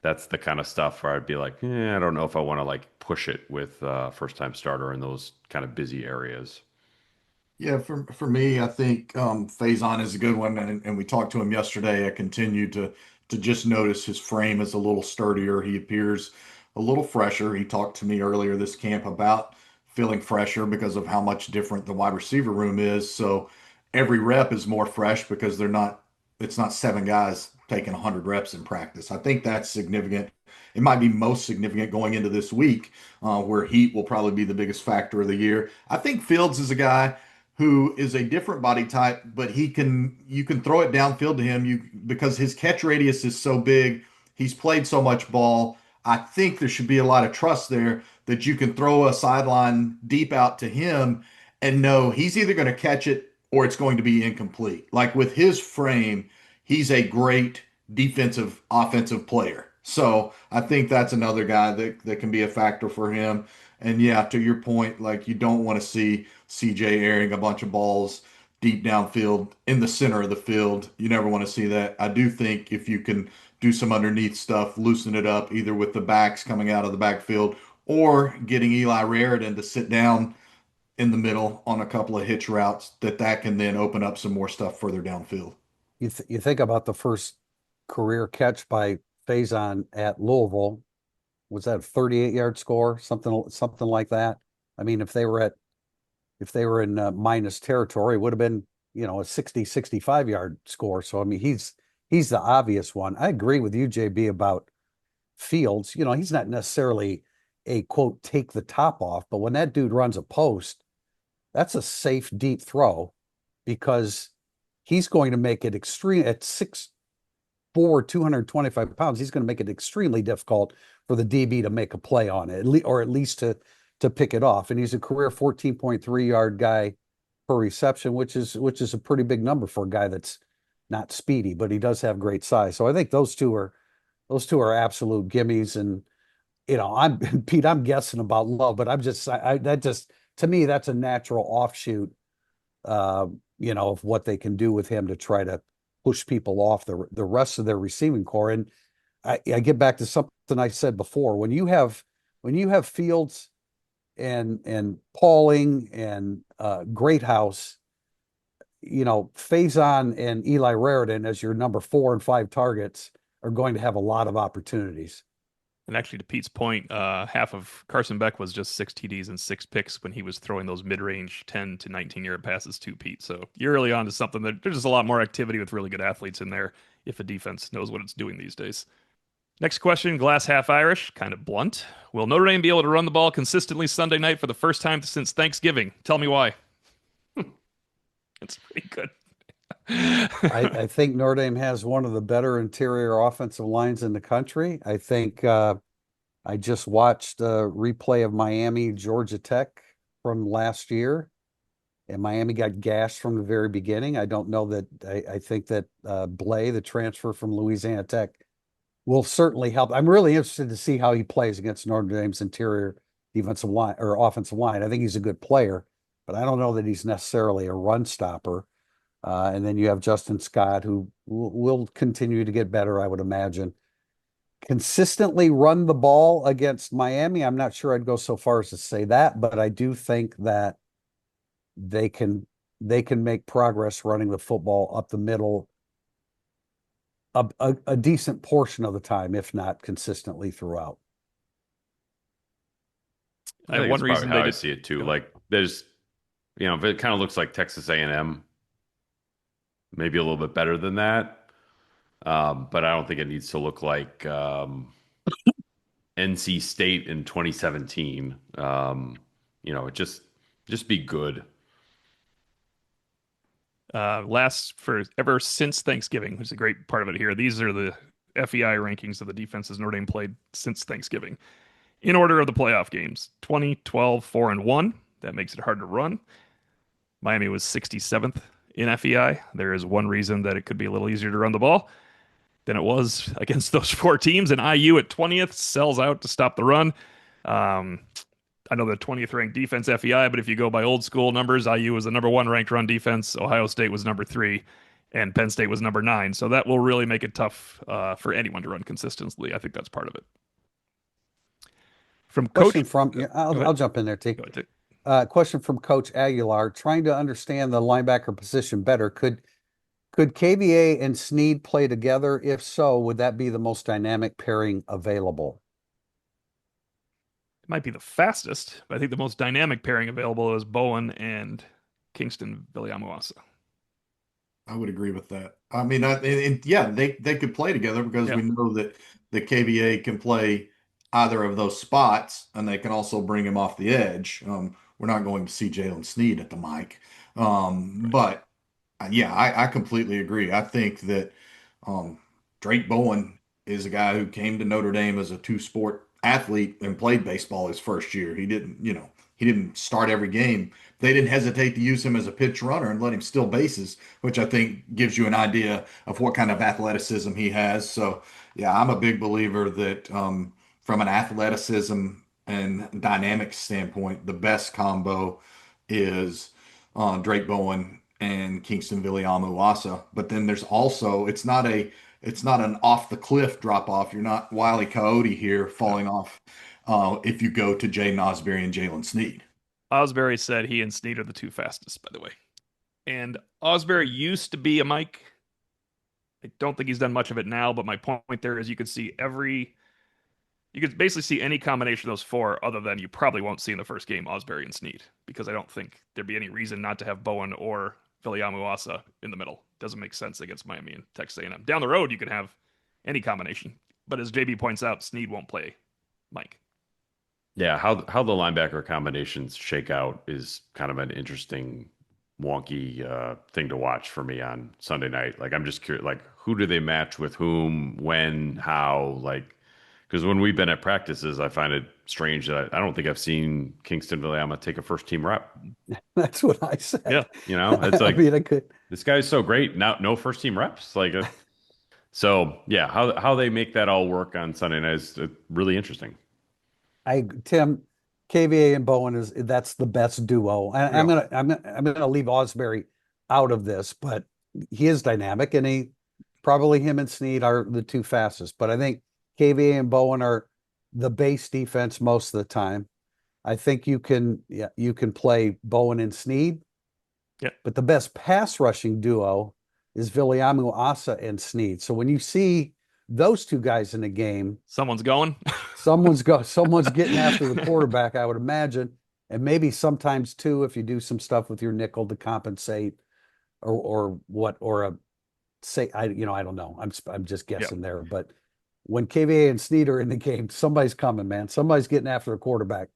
That's the kind of stuff where I'd be like, I don't know if I want to like push it with first time starter in those kind of busy areas. Yeah, for me, I think Faison is a good one, and we talked to him yesterday. I continue to just notice his frame is a little sturdier. He appears a little fresher. He talked to me earlier this camp about feeling fresher because of how much different the wide receiver room is. So every rep is more fresh because it's not 7 guys taking 100 reps in practice. I think that's significant. It might be most significant going into this week, where heat will probably be the biggest factor of the year. I think Fields is a guy who is a different body type, but you can throw it downfield to him because his catch radius is so big. He's played so much ball. I think there should be a lot of trust there that you can throw a sideline deep out to him and know he's either going to catch it or it's going to be incomplete. Like with his frame, he's a great defensive, offensive player. So I think that's another guy that can be a factor for him. And yeah, to your point, like you don't want to see CJ airing a bunch of balls deep downfield in the center of the field. You never want to see that. I do think if you can do some underneath stuff, loosen it up either with the backs coming out of the backfield or getting Eli Raridan to sit down in the middle on a couple of hitch routes, that can then open up some more stuff further downfield. You think about the first career catch by Faison at Louisville. Was that a 38-yard score? Something like that. I mean, if they were in minus territory, it would have been, a 60, 65-yard score. So, I mean, he's the obvious one. I agree with you, JB, about Fields. He's not necessarily a quote, take the top off, but when that dude runs a post, that's a safe, deep throw because he's going to make it extreme at 6'4", 225 pounds. He's going to make it extremely difficult for the DB to make a play on it, or at least to pick it off. And he's a career 14.3 yard guy per reception, which is a pretty big number for a guy that's not speedy, but he does have great size. So I think those two are absolute gimmies. And I'm Pete, I'm guessing about Love, but to me, that's a natural offshoot, of what they can do with him to try to push people off the rest of their receiving core. And I get back to something I said before. When you have Fields and Pauling and Greathouse, Faison and Eli Raridan as your number 4 and 5 targets are going to have a lot of opportunities. And actually, to Pete's point, half of Carson Beck was just 6 TDs and 6 picks when he was throwing those mid-range 10 to 19-yard passes to Pete. So you're early on to something that there's just a lot more activity with really good athletes in there if a defense knows what it's doing these days. Next question, glass half Irish, kind of blunt. Will Notre Dame be able to run the ball consistently Sunday night for the first time since Thanksgiving? Tell me why. It's pretty good. I think Notre Dame has one of the better interior offensive lines in the country. I think I just watched a replay of Miami, Georgia Tech from last year, and Miami got gashed from the very beginning. I don't know that I think that Blay, the transfer from Louisiana Tech, will certainly help. I'm really interested to see how he plays against Notre Dame's interior defensive line or offensive line. I think he's a good player, but I don't know that he's necessarily a run stopper. And then you have Justin Scott, who will continue to get better, I would imagine. Consistently run the ball against Miami. I'm not sure I'd go so far as to say that, but I do think that they can make progress running the football up the middle a decent portion of the time, if not consistently throughout. I think one it's reason probably how they I did. see it too. Like there's, it kind of looks like Texas A&M, maybe a little bit better than that. But I don't think it needs to look like NC State in 2017. Just be good. Last for ever since Thanksgiving, which is a great part of it here. These are the FEI rankings of the defenses Notre Dame played since Thanksgiving. In order of the playoff games, 20, 12, 4, and 1. That makes it hard to run. Miami was 67th in FEI. There is one reason that it could be a little easier to run the ball than it was against those four teams. And IU at 20th sells out to stop the run. I know the 20th ranked defense FEI, but if you go by old school numbers, IU was the number 1 ranked run defense. Ohio State was number 3, and Penn State was number 9. So that will really make it tough for anyone to run consistently. I think that's part of it. From Question Coach, from I'll jump in there, T. go ahead, T. Question from Coach Aguilar, trying to understand the linebacker position better. Could KVA and Snead play together? If so, would that be the most dynamic pairing available? It might be the fastest, but I think the most dynamic pairing available is Bowen and Kingston Viliamuasa. I would agree with that. I mean, yeah, they could play together because Yeah. we know that the KVA can play either of those spots, and they can also bring him off the edge. We're not going to see Jalen Snead at the mic, but yeah, I completely agree. I think that Drake Bowen is a guy who came to Notre Dame as a two-sport athlete and played baseball his first year. He didn't start every game. They didn't hesitate to use him as a pitch runner and let him steal bases, which I think gives you an idea of what kind of athleticism he has. So, yeah, I'm a big believer that from an athleticism and dynamic standpoint, the best combo is Drake Bowen and Kingston Viliamu-Asa. But then there's also it's not an off the cliff drop off. You're not Wile E. Coyote here falling off if you go to Jaden Osbury and Jalen Snead. Osbury said he and Snead are the 2 fastest, by the way. And Osbury used to be a Mike. I don't think he's done much of it now, but my point there is you could basically see any combination of those 4 other than you probably won't see in the first game Osbury and Snead, because I don't think there'd be any reason not to have Bowen or Viliamu-Asa in the middle. Doesn't make sense against Miami and Texas A&M. Down the road, you can have any combination. But as JB points out, Snead won't play Mike. Yeah, how the linebacker combinations shake out is kind of an interesting, wonky thing to watch for me on Sunday night. Like, I'm just curious, like, who do they match with whom, when, how? Like, because when we've been at practices, I find it strange that I don't think I've seen Kingston Viliama take a first team rep. That's what I said. Yeah. It's like, I mean, I could. This guy's so great. Now, no first team reps. Like, so yeah, how they make that all work on Sunday night is really interesting. Tim, KVA and Bowen that's the best duo. And I'm gonna leave Osbury out of this, but he is dynamic, and him and Snead are the 2 fastest. But I think KVA and Bowen are the base defense most of the time. I think you can play Bowen and Snead. Yeah. But the best pass rushing duo is Viliamu-Asa and Snead. So when you see those 2 guys in the game, Someone's going. someone's getting after the quarterback, I would imagine. And maybe sometimes too, if you do some stuff with your nickel to compensate or a say, I don't know. I'm just Yep. guessing there. But when KVA and Snead are in the game, somebody's coming, man. Somebody's getting after a quarterback.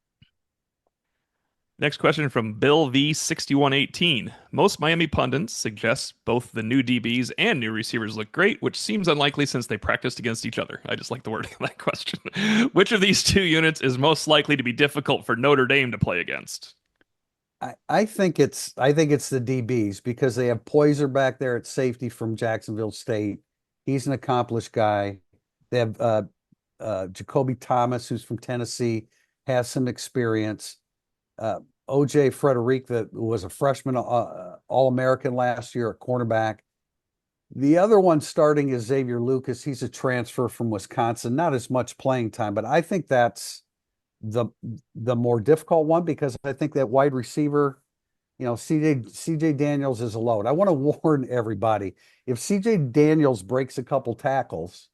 Next question from Bill V6118. Most Miami pundits suggest both the new DBs and new receivers look great, which seems unlikely since they practiced against each other. I just like the wording of that question. Which of these two units is most likely to be difficult for Notre Dame to play against? I think it's the DBs because they have Poiser back there at safety from Jacksonville State. He's an accomplished guy. They have Jacoby Thomas, who's from Tennessee, has some experience. OJ Frederic, that was a freshman All-American last year at cornerback. The other one starting is Xavier Lucas. He's a transfer from Wisconsin, not as much playing time, but I think that's the more difficult one because I think that wide receiver, CJ Daniels is a load. I want to warn everybody, if CJ Daniels breaks a couple tackles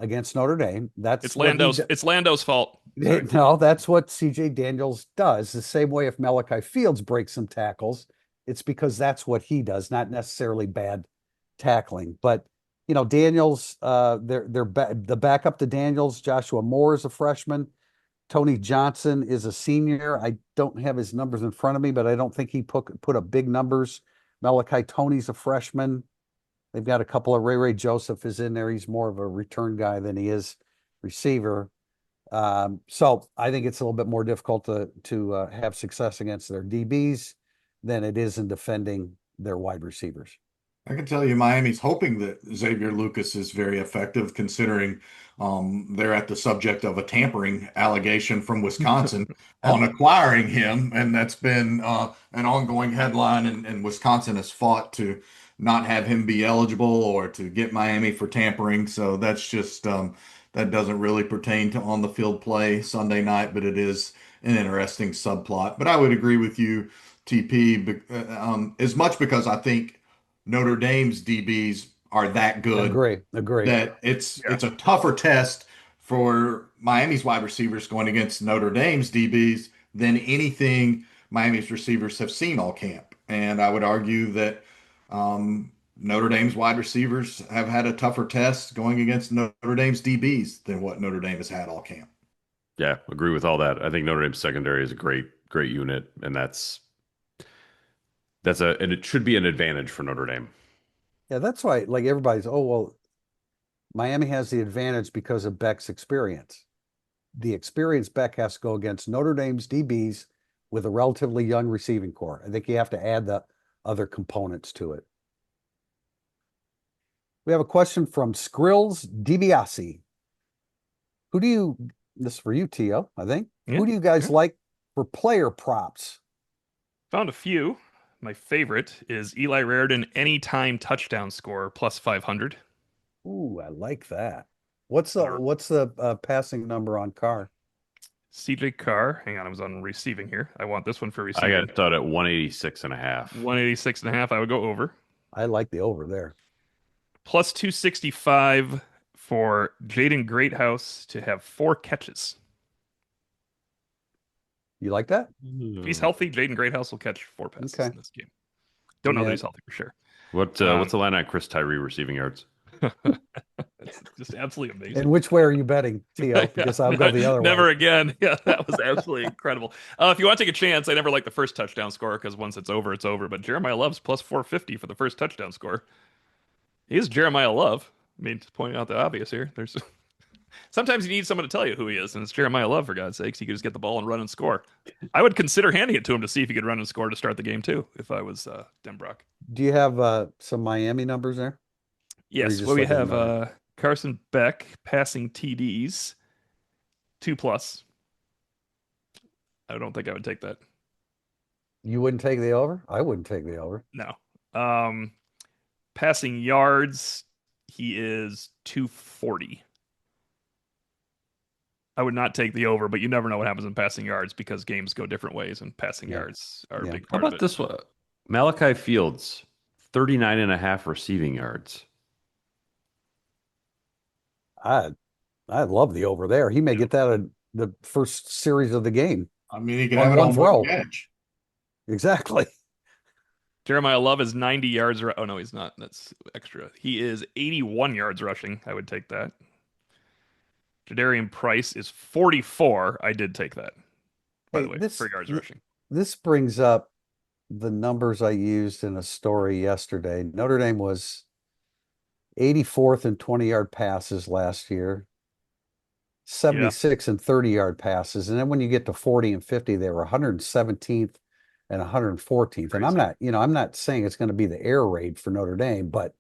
against Notre Dame, it's Lando's fault. No, that's what CJ Daniels does. The same way if Malachi Fields breaks some tackles, it's because that's what he does, not necessarily bad tackling. But Daniels, the backup to Daniels, Joshua Moore is a freshman. Tony Johnson is a senior. I don't have his numbers in front of me, but I don't think he put up big numbers. Malachi Tony's a freshman. They've got a couple of Ray Joseph is in there. He's more of a return guy than he is receiver. So I think it's a little bit more difficult to have success against their DBs than it is in defending their wide receivers. I can tell you Miami's hoping that Xavier Lucas is very effective considering they're at the subject of a tampering allegation from Wisconsin on acquiring him. And that's been an ongoing headline. And Wisconsin has fought to not have him be eligible or to get Miami for tampering. So that's just that doesn't really pertain to on the field play Sunday night, but it is an interesting subplot. But I would agree with you, TP, as much because I think Notre Dame's DBs are that good Agree. that it's a tougher test for Miami's wide receivers going against Notre Dame's DBs than anything Miami's receivers have seen all camp. And I would argue that Notre Dame's wide receivers have had a tougher test going against Notre Dame's DBs than what Notre Dame has had all camp. Yeah, agree with all that. I think Notre Dame's secondary is a great unit, and and it should be an advantage for Notre Dame. Yeah, that's why like everybody's, oh, well, Miami has the advantage because of Beck's experience. The experience Beck has to go against Notre Dame's DBs with a relatively young receiving core. I think you have to add the other components to it. We have a question from Skrills DiBiase. This is for you, Tio, I think. Yeah. Who do you guys like for player props? Found a few. My favorite is Eli Raridan anytime touchdown score plus 500. Ooh, I like that. What's the passing number on Carr? CJ Carr. Hang on, I was on receiving here. I want this one for receiving. I got thought at 186.5. 186.5. I would go over. I like the over there. Plus 265 for Jaden Greathouse to have 4 catches. You like that? If he's healthy, Jaden Greathouse will catch 4 passes in this game. Don't know that he's healthy for sure. What's the line on Chris Tyree receiving yards? It's just absolutely amazing. And which way are you betting, Tio? Because I'll go the other way. Never again. Yeah, that was absolutely incredible. If you want to take a chance, I never like the first touchdown score because once it's over, it's over. But Jeremiah Love's plus 450 for the first touchdown score. He is Jeremiah Love. I mean, to point out the obvious here, there's sometimes you need someone to tell you who he is, and it's Jeremiah Love, for God's sakes. He could just get the ball and run and score. I would consider handing it to him to see if he could run and score to start the game, too, if I was Denbrock. Do you have some Miami numbers there? Yes. Well, we have Carson Beck passing TDs 2+. I don't think I would take that. You wouldn't take the over? I wouldn't take the over. No. Passing yards, he is 240. I would not take the over, but you never know what happens in passing yards because games go different ways, and passing yards are a big part of it. How about this one? Malachi Fields, 39.5 receiving yards. I love the over there. He may get that in the first series of the game. I mean, he can have it on one edge. Exactly. Jeremiah Love is 90 yards. Oh, no, he's not. That's extra. He is 81 yards rushing. I would take that. Jadarian Price is 44. I did take that, by the Hey, way, for yards rushing. this brings up the numbers I used in a story yesterday. Notre Dame was 84th in 20-yard passes last year, Yeah. 76 and 30-yard passes. And then when you get to 40 and 50, they were 117th and 114th. And Crazy. I'm not saying it's going to be the air raid for Notre Dame, but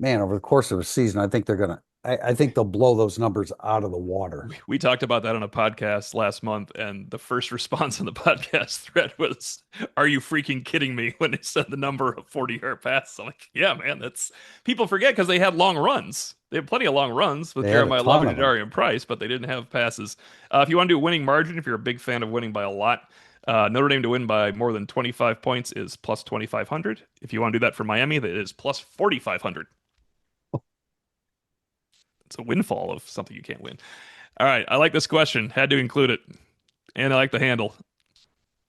man, over the course of a season, I think they'll blow those numbers out of the water. We talked about that on a podcast last month, and the first response on the podcast thread was, "Are you freaking kidding me?" When they said the number of 40-yard passes. I'm like, yeah, man, that's people forget because they had long runs. They had plenty of long runs with They had a Jeremiah Love ton and of them. Jadarian Price, but they didn't have passes. If you want to do a winning margin, if you're a big fan of winning by a lot, Notre Dame to win by more than 25 points is plus 2,500. If you want to do that for Miami, that is plus 4,500. It's a windfall of something you can't win. All right, I like this question. Had to include it. And I like the handle.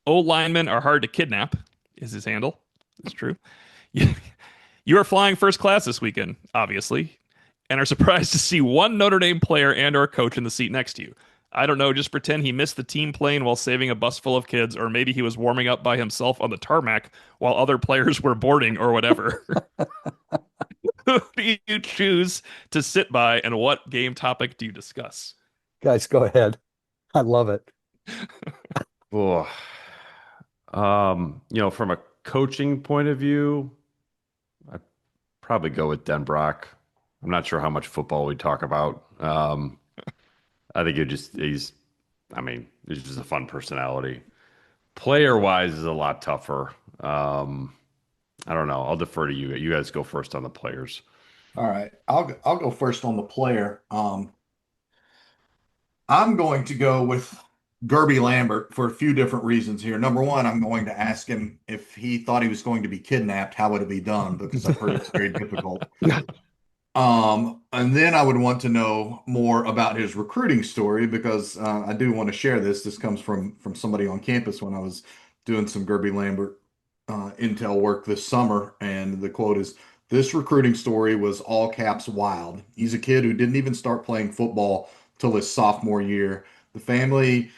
Old linemen are hard to kidnap, is his handle. It's true. You are flying first class this weekend, obviously, and are surprised to see one Notre Dame player and or coach in the seat next to you. I don't know, just pretend he missed the team plane while saving a bus full of kids, or maybe he was warming up by himself on the tarmac while other players were boarding or whatever. Who do you choose to sit by, and what game topic do you discuss? Guys, go ahead. I love it. Oh, from a coaching point of view, I'd probably go with Denbrock. I'm not sure how much football we talk about. I think he's just a fun personality. Player wise is a lot tougher. I don't know. I'll defer to you. You guys go first on the players. All right, I'll go first on the player. I'm going to go with Gerby Lambert for a few different reasons here. Number one, I'm going to ask him if he thought he was going to be kidnapped, how would it be done? Because I've heard it's very difficult. And then I would want to know more about his recruiting story because I do want to share this. This comes from somebody on campus when I was doing some Gerby Lambert intel work this summer, and the quote is, "This recruiting story was all caps wild. He's a kid who didn't even start playing football till his sophomore year. The family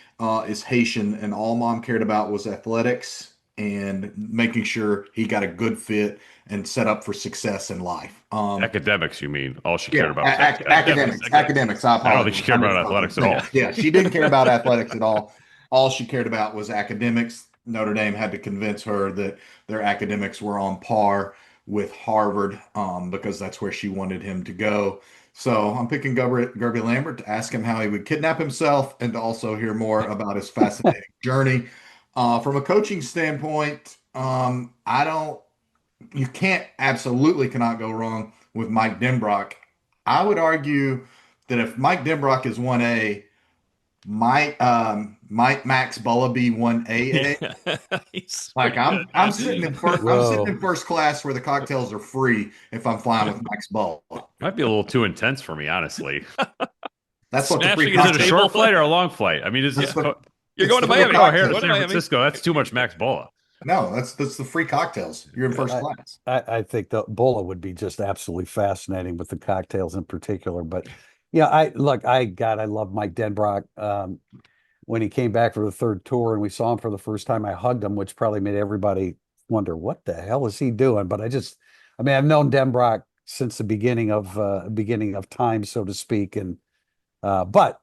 is Haitian, and all mom cared about was athletics and making sure he got a good fit and set up for success in life." Academics, you mean? All she Yeah, cared about was academics. I I don't think apologize. she cared about athletics at all. Yeah, she didn't care about athletics at all. All she cared about was academics. Notre Dame had to convince her that their academics were on par with Harvard because that's where she wanted him to go. So I'm picking Gerby Lambert to ask him how he would kidnap himself and to also hear more about his fascinating journey. From a coaching standpoint, I don't. You can't absolutely cannot go wrong with Mike Denbrock. I would argue that if Mike Denbrock is 1A, might Max Bulla be 1AA. He's Like pretty good. I'm sitting in first I'm sitting Whoa. in first class where the cocktails are free if I'm flying with Max Bulla. Might be a little too intense for me, honestly. That's what the Smashing free into Is the it a cocktails. table. short flight or a long flight? I mean, is That's this? the, You're it's going to the free Miami. Oh, here to Going to San Miami. Francisco. That's too much Max Bola. No, that's the free cocktails. You're in first I, class. I think the Bola would be just absolutely fascinating with the cocktails in particular. But yeah, I love Mike Denbrock. When he came back for the third tour and we saw him for the first time, I hugged him, which probably made everybody wonder what the hell is he doing. But I've known Denbrock since the beginning of time, so to speak. And but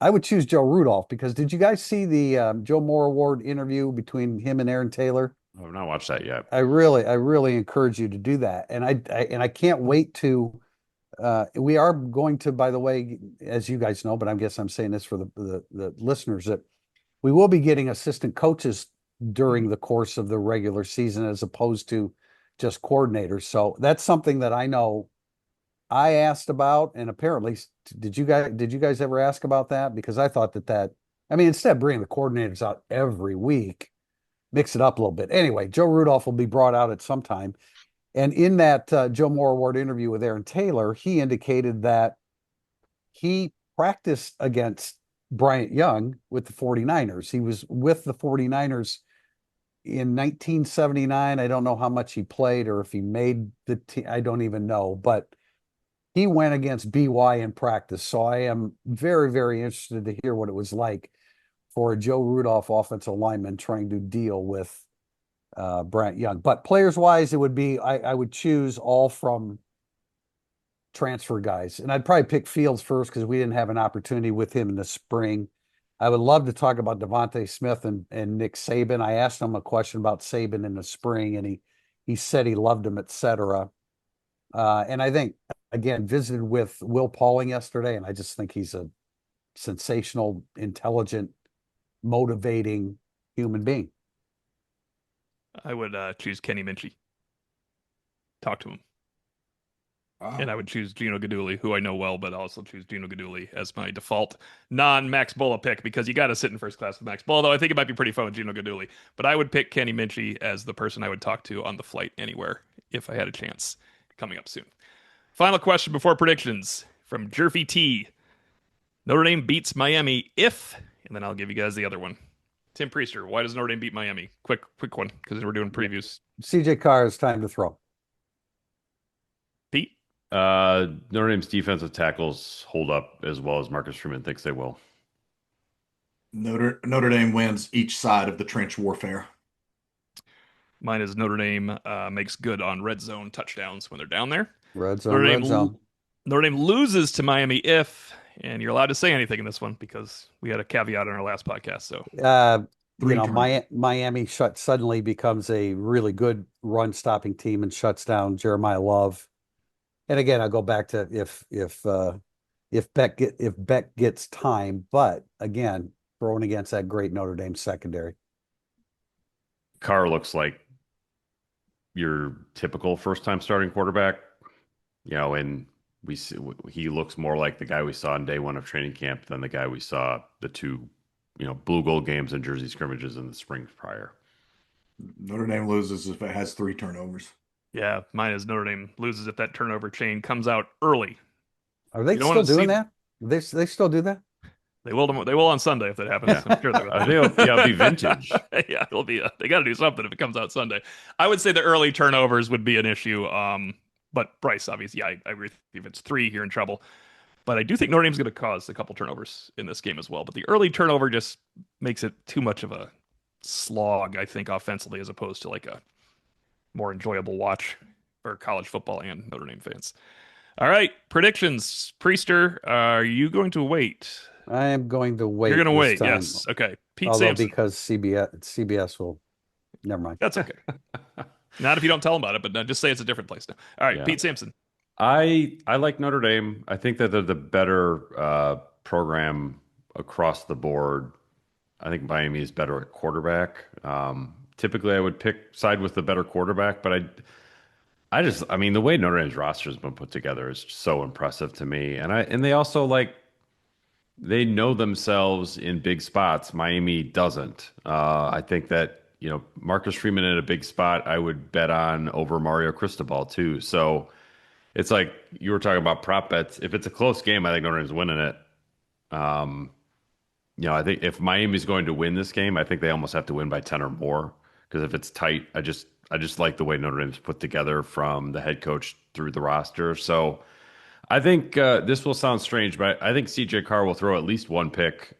I would choose Joe Rudolph because did you guys see the Joe Moore Award interview between him and Aaron Taylor? I've not watched that yet. I really encourage you to do that. And I can't wait to we are going to, by the way, as you guys know, but I guess I'm saying this for the listeners, that we will be getting assistant coaches during the course of the regular season as opposed to just coordinators. So that's something that I know I asked about, and apparently, did you guys ever ask about that? Because I thought I mean, instead of bringing the coordinators out every week, mix it up a little bit. Anyway, Joe Rudolph will be brought out at some time. And in that Joe Moore Award interview with Aaron Taylor, he indicated that he practiced against Bryant Young with the 49ers. He was with the 49ers in 1979. I don't know how much he played or if he made the team. I don't even know, but he went against BY in practice. So I am very, very interested to hear what it was like for a Joe Rudolph offensive lineman trying to deal with Brant Young. But players wise, it would be I would choose all from transfer guys. And I'd probably pick Fields first because we didn't have an opportunity with him in the spring. I would love to talk about Devontae Smith and Nick Saban. I asked him a question about Saban in the spring, and he said he loved him, etc. And I think again visited with Will Pauling yesterday, and I just think he's a sensational, intelligent, motivating human being. I would choose Kenny Minchie. Talk to him. And I would choose Gino Guidugli, who I know well, but also choose Gino Guidugli as my default non-Max Bulla pick because you got to sit in first class with Max Bulla, though I think it might be pretty fun with Gino Guidugli. But I would pick Kenny Minchie as the person I would talk to on the flight anywhere if I had a chance. Coming up soon. Final question before predictions from Jerfy T. Notre Dame beats Miami if, and then I'll give you guys the other one. Tim Priester, why does Notre Dame beat Miami? Quick one, because we're doing previews. CJ Carr is time to throw. Pete? Notre Dame's defensive tackles hold up as well as Marcus Freeman thinks they will. Notre Dame wins each side of the trench warfare. Mine is Notre Dame makes good on red zone touchdowns when they're down there. Red zone. Notre Dame loses to Miami if, and you're allowed to say anything in this one because we had a caveat in our last podcast. So, Miami suddenly becomes a really good run stopping team and shuts down Jeremiah Love. And again, I'll go back to if Beck gets time, but again, throwing against that great Notre Dame secondary. Carr looks like your typical first-time starting quarterback, and he looks more like the guy we saw on day one of training camp than the guy we saw the two, blue gold games and jersey scrimmages in the spring prior. Notre Dame loses if it has 3 turnovers. Yeah, mine is Notre Dame loses if that turnover chain comes out early. Are they still doing that? They still do that? They will on Sunday if that happens. Yeah. I'm sure they will. It'll be vintage. Yeah, it'll be. They got to do something if it comes out Sunday. I would say the early turnovers would be an issue. But Bryce, obviously, yeah, I agree. If it's 3, you're in trouble. But I do think Notre Dame's going to cause a couple turnovers in this game as well. But the early turnover just makes it too much of a slog, I think, offensively, as opposed to like a more enjoyable watch for college football and Notre Dame fans. All right, predictions. Priester, are you going to wait? I am going to wait. You're going to wait, time. yes. Okay. Pete Sampson. Sampson. Because CBS will. Never mind. That's okay. Not if you don't tell them about it, but just say it's a different place now. All right, yeah. Pete Sampson. I like Notre Dame. I think that they're the better program across the board. I think Miami is better at quarterback. Typically, I would side with the better quarterback, but I mean, the way Notre Dame's roster has been put together is so impressive to me. And they also they know themselves in big spots. Miami doesn't. I think that, Marcus Freeman in a big spot, I would bet on over Mario Cristobal too. So it's like you were talking about prop bets. If it's a close game, I think Notre Dame's winning it. I think if Miami's going to win this game, I think they almost have to win by 10 or more. Because if it's tight, I just like the way Notre Dame's put together from the head coach through the roster. So I think this will sound strange, but I think CJ Carr will throw at least one pick,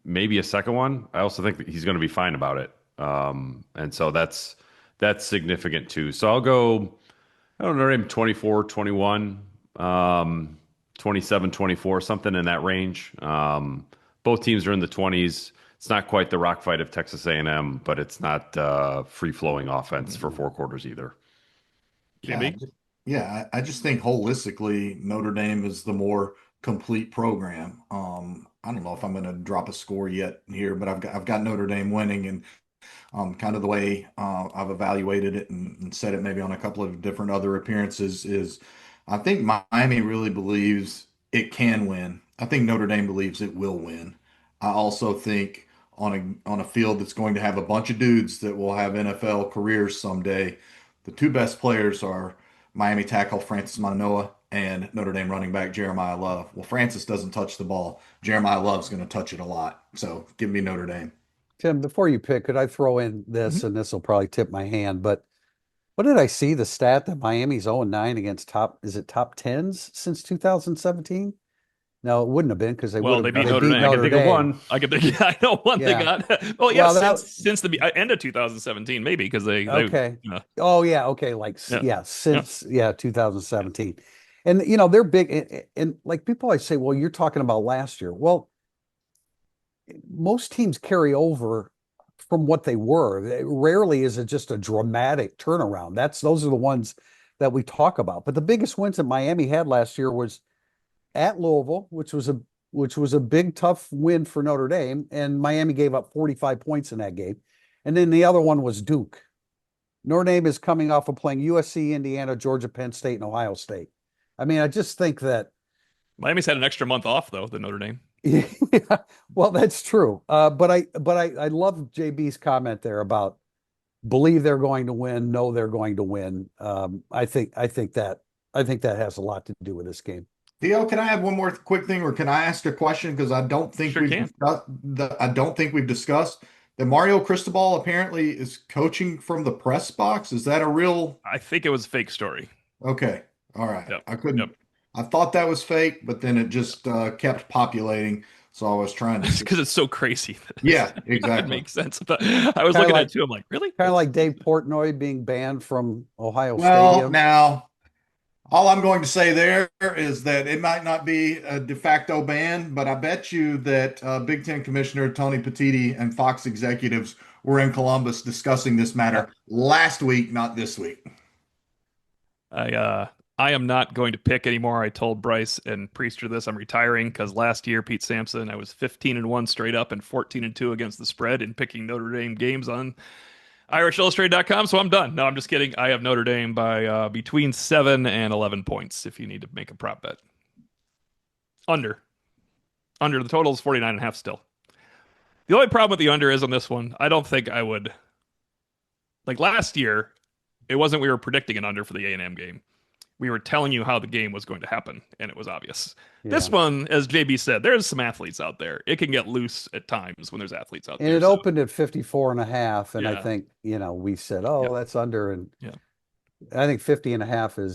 maybe a second one. I also think that he's going to be fine about it. And so that's significant too. So I'll go, I don't know, Notre Dame 24-21, 27-24, something in that range. Both teams are in the 20s. It's not quite the rock fight of Texas A&M, but it's not free-flowing offense for 4 quarters either. Yeah, I just think holistically Notre Dame is the more complete program. I don't know if I'm going to drop a score yet here, but I've got Notre Dame winning, and kind of the way I've evaluated it and said it maybe on a couple of different other appearances is I think Miami really believes it can win. I think Notre Dame believes it will win. I also think on a field that's going to have a bunch of dudes that will have NFL careers someday, the 2 best players are Miami tackle Francis Manoa and Notre Dame running back Jeremiah Love. Well, Francis doesn't touch the ball. Jeremiah Love's going to touch it a lot. So give me Notre Dame. Tim, before you pick, could I throw in this, Mhm. and this will probably tip my hand, but what did I see? The stat that Miami's 0-9 against top tens since 2017? No, it wouldn't have been because Well, they beat they Notre beat Dame. I can Notre think of Dame. one. I could think. Yeah, I know one they Yeah. got. Well, yeah, Well, since the end of 2017, maybe because they okay. yeah, Oh yeah, okay, like yeah, yeah, yeah. since 2017. And they're big and like people always say, well, you're talking about last year. Well, most teams carry over from what they were. Rarely is it just a dramatic turnaround. Those are the ones that we talk about. But the biggest wins that Miami had last year was at Louisville, which was a big tough win for Notre Dame, and Miami gave up 45 points in that game. And then the other one was Duke. Notre Dame is coming off of playing USC, Indiana, Georgia, Penn State, and Ohio State. I mean, I just think that Miami's had an extra month off though than Notre Dame. yeah, well, that's true. But I love JB's comment there about believe they're going to win, know they're going to win. I think that has a lot to do with this game. Theo, can I have one more quick thing, or can I ask a question? Because Sure can. I don't think we've discussed that Mario Cristobal apparently is coaching from the press box. Is that a real? I think it was a fake story. Okay, all right. Yep. I Yep. couldn't. I thought that was fake, but then it just kept populating. So I was trying to see. Because it's so crazy. Yeah, It exactly. makes sense. But I was Kind of looking at like it too. I'm like, really? kind of like Dave Portnoy being banned from Ohio Well, Stadium. now all I'm going to say there is that it might not be a de facto ban, but I bet you that Big Ten Commissioner Tony Petitti and Fox executives were in Columbus discussing this Yeah. matter last week, not this week. I am not going to pick anymore. I told Bryce and Priester this. I'm retiring because last year, Pete Sampson, I was 15-1 straight up and 14-2 against the spread in picking Notre Dame games on IrishIllustrated.com. So I'm done. No, I'm just kidding. I have Notre Dame by between 7 and 11 points if you need to make a prop bet. Under. Under the total is 49.5 still. The only problem with the under is on this one, I don't think I would. Like last year, it wasn't we were predicting an under for the A&M game. We were telling you how the game was going to happen, and it was obvious. This Yeah. one, as JB said, there's some athletes out there. It can get loose at times when there's athletes out And there. it So, opened at 54 and a half. And I yeah, think, we said, yeah, oh, that's under. And yeah, I think 50 and a half yeah.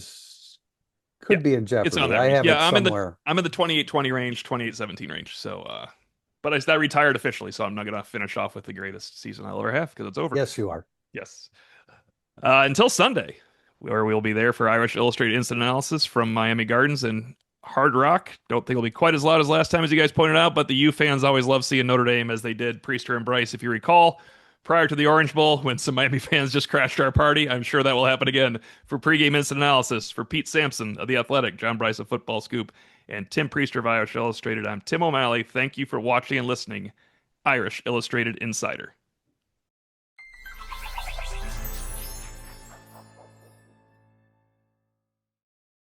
could be in It's on jeopardy. that I range. have it Yeah, somewhere. I'm in the 28-20 range, 28-17 range. So, but I retired officially, so I'm not gonna finish off with the greatest season I'll ever have because it's over. Yes, you are. Yes. Until Sunday, where we'll be there for Irish Illustrated Instant Analysis from Miami Gardens and Hard Rock. Don't think it'll be quite as loud as last time, as you guys pointed out, but the U fans always love seeing Notre Dame as they did Priester and Bryce. If you recall, prior to the Orange Bowl, when some Miami fans just crashed our party, I'm sure that will happen again. For pregame instant analysis, for Pete Sampson of The Athletic, John Bryce of Football Scoop, and Tim Priester of Irish Illustrated, I'm Tim O'Malley. Thank you for watching and listening. Irish Illustrated Insider.